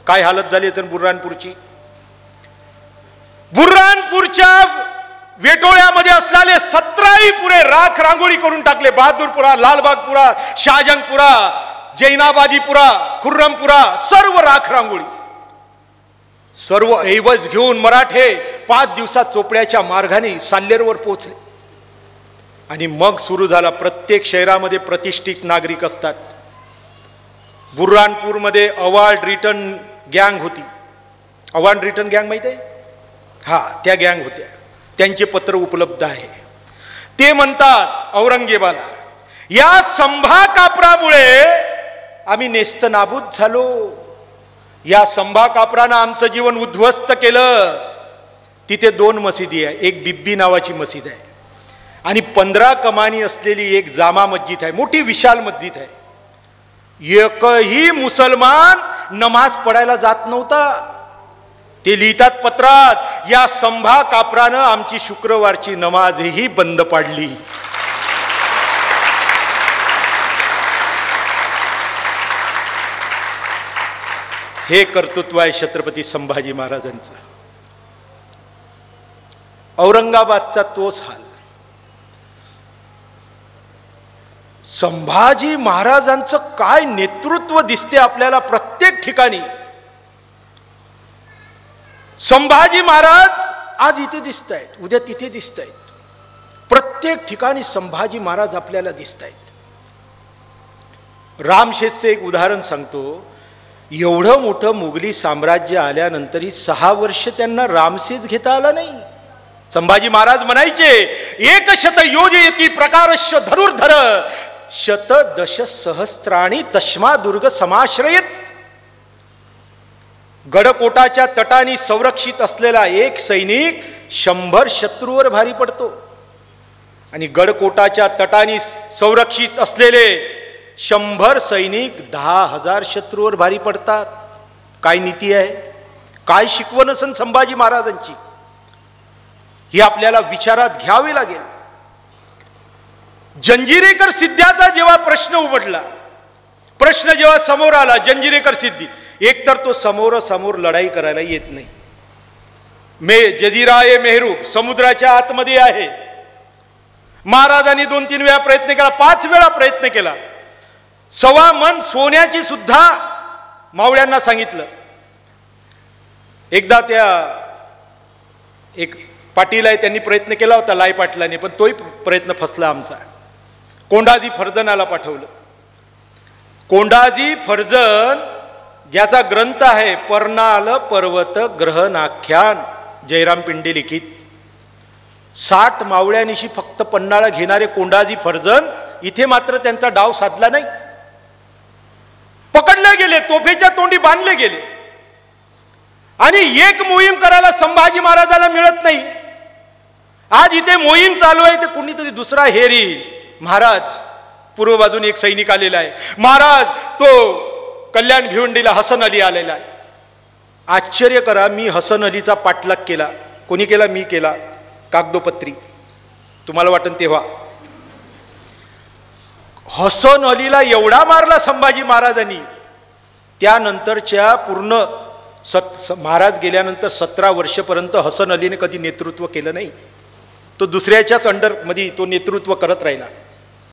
काय हालत झाली तर बुर्हानपूरची. बुर्हानपूरच्या वेटोळ्यामध्ये असलेले 17ही पुरे राख रांगोळी करून टाकले. बहादूरपुरा, लालबागपुरा, शहाजंगपुरा, जैनाबादीपुरा, खुर्रमपुरा, सर्व राख रांगोळी. सर्व ऐवज घेऊन मराठे 5 दिवसात चोपड्याच्या मार्गाने साल्हेरवर पोहोचले. आणि मग सुरू झाला. प्रत्येक शहरामध्ये प्रतिष्ठित नागरिक असतात. बुर्हानपूरमध्ये अवॉर्ड रिटर्न गँग होती. अवॉर्ड रिटर्न गँग माहिती आहे? हा, त्या गँग होत्या. त्यांचे पत्र उपलब्ध आहे. ते म्हणतात औरंगजेबाला, या संभा कापरामुळे आम्ही नेस्तनाबूत झालो. या संभा कापरानं आमचं जीवन उद्ध्वस्त केलं. तिथे 2 मशिदी आहे. एक बिब्बी नावाची मस्जिद आहे आणि 15 कमानी असलेली एक जामा मस्जिद आहे. मोठी विशाल मस्जिद आहे. एकही मुसलमान नमाज पडायला जात नव्हता. ते लिहितात पत्रात, या संभा कापरानं आमची शुक्रवारची नमाजही बंद पाडली. हे कर्तृत्व आहे छत्रपती संभाजी महाराजांचं. औरंगाबादचा तोच हाल. संभाजी महाराजांचं काय नेतृत्व दिसते आपल्याला प्रत्येक ठिकाणी. संभाजी महाराज आज इथे दिसत आहेत, उद्या तिथे दिसत आहेत. प्रत्येक ठिकाणी संभाजी महाराज आपल्याला दिसत आहेत. रामशेषचं एक उदाहरण सांगतो. एवढं मोठं मुघली साम्राज्य आल्यानंतरही 6 वर्ष त्यांना रामशेष घेता आला नाही. संभाजी महाराज म्हणायचे, 100 योजयती प्रकारश्य धनुर्धर, 100 दश सहस्त्राणी तस्मा दुर्ग समाश्रयत. गडकोटाच्या तटाने संरक्षित असलेला एक सैनिक 100 शत्रूवर भारी पडतो आणि गडकोटाच्या तटाने संरक्षित असलेले 100 सैनिक 10,000 शत्रूवर भारी पडतात. काय नीती आहे, काय शिकवण असन संभाजी महाराजांची, ही आपल्याला विचारात घ्यावी लागेल. जंजिरेकर सिद्ध्याचा जेव्हा प्रश्न उमटला, प्रश्न जेव्हा समोर आला, जंजिरेकर सिद्धी, एक तर तो समोर लढाई करायला येत नाही. जजिरा ए मेहरूब समुद्राच्या आतमध्ये आहे. महाराजांनी 2-3 वेळा प्रयत्न केला, 5 वेळा प्रयत्न केला. 1.25 मन सोन्याची सुद्धा मावळ्यांना सांगितलं. एकदा त्या एक पाटील आहे त्यांनी प्रयत्न केला होता लाई पाटलाने, पण तोही प्रयत्न फसला आमचा. कोंडाजी फर्जनाला पाठवलं. कोंडाजी फर्जन ज्याचा ग्रंथ आहे पर्णाल पर्वत ग्रहणाख्यान, जयराम पिंडे लिखित, 60 मावळ्यानिशी फक्त पन्हाळा घेणारे कोंडाजी फर्जन इथे मात्र त्यांचा डाव साधला नाही. पकडले गेले, तोफेच्या तोंडी बांधले गेले आणि एक मोहीम करायला संभाजी महाराजाला मिळत नाही. आज इथे मोहीम चालू आहे, ते कुणीतरी दुसरा हेरी महाराज, पूर्व बाजूने एक सैनिक आलेला आहे, महाराज तो कल्याण भिवंडीला हसन अली आलेला आहे. आश्चर्य करा, मी हसन अलीचा पाठलाग केला. कोणी केला? मी केला, कागदोपत्री. तुम्हाला वाटन तेव्हा हसन अलीला एवढा मारला संभाजी महाराजांनी, त्यानंतरच्या पूर्ण महाराज गेल्यानंतर 17 वर्षपर्यंत हसन अलीने कधी नेतृत्व केलं नाही. तो दुसऱ्याच्याच अंडर मध्ये तो नेतृत्व करत राहिला.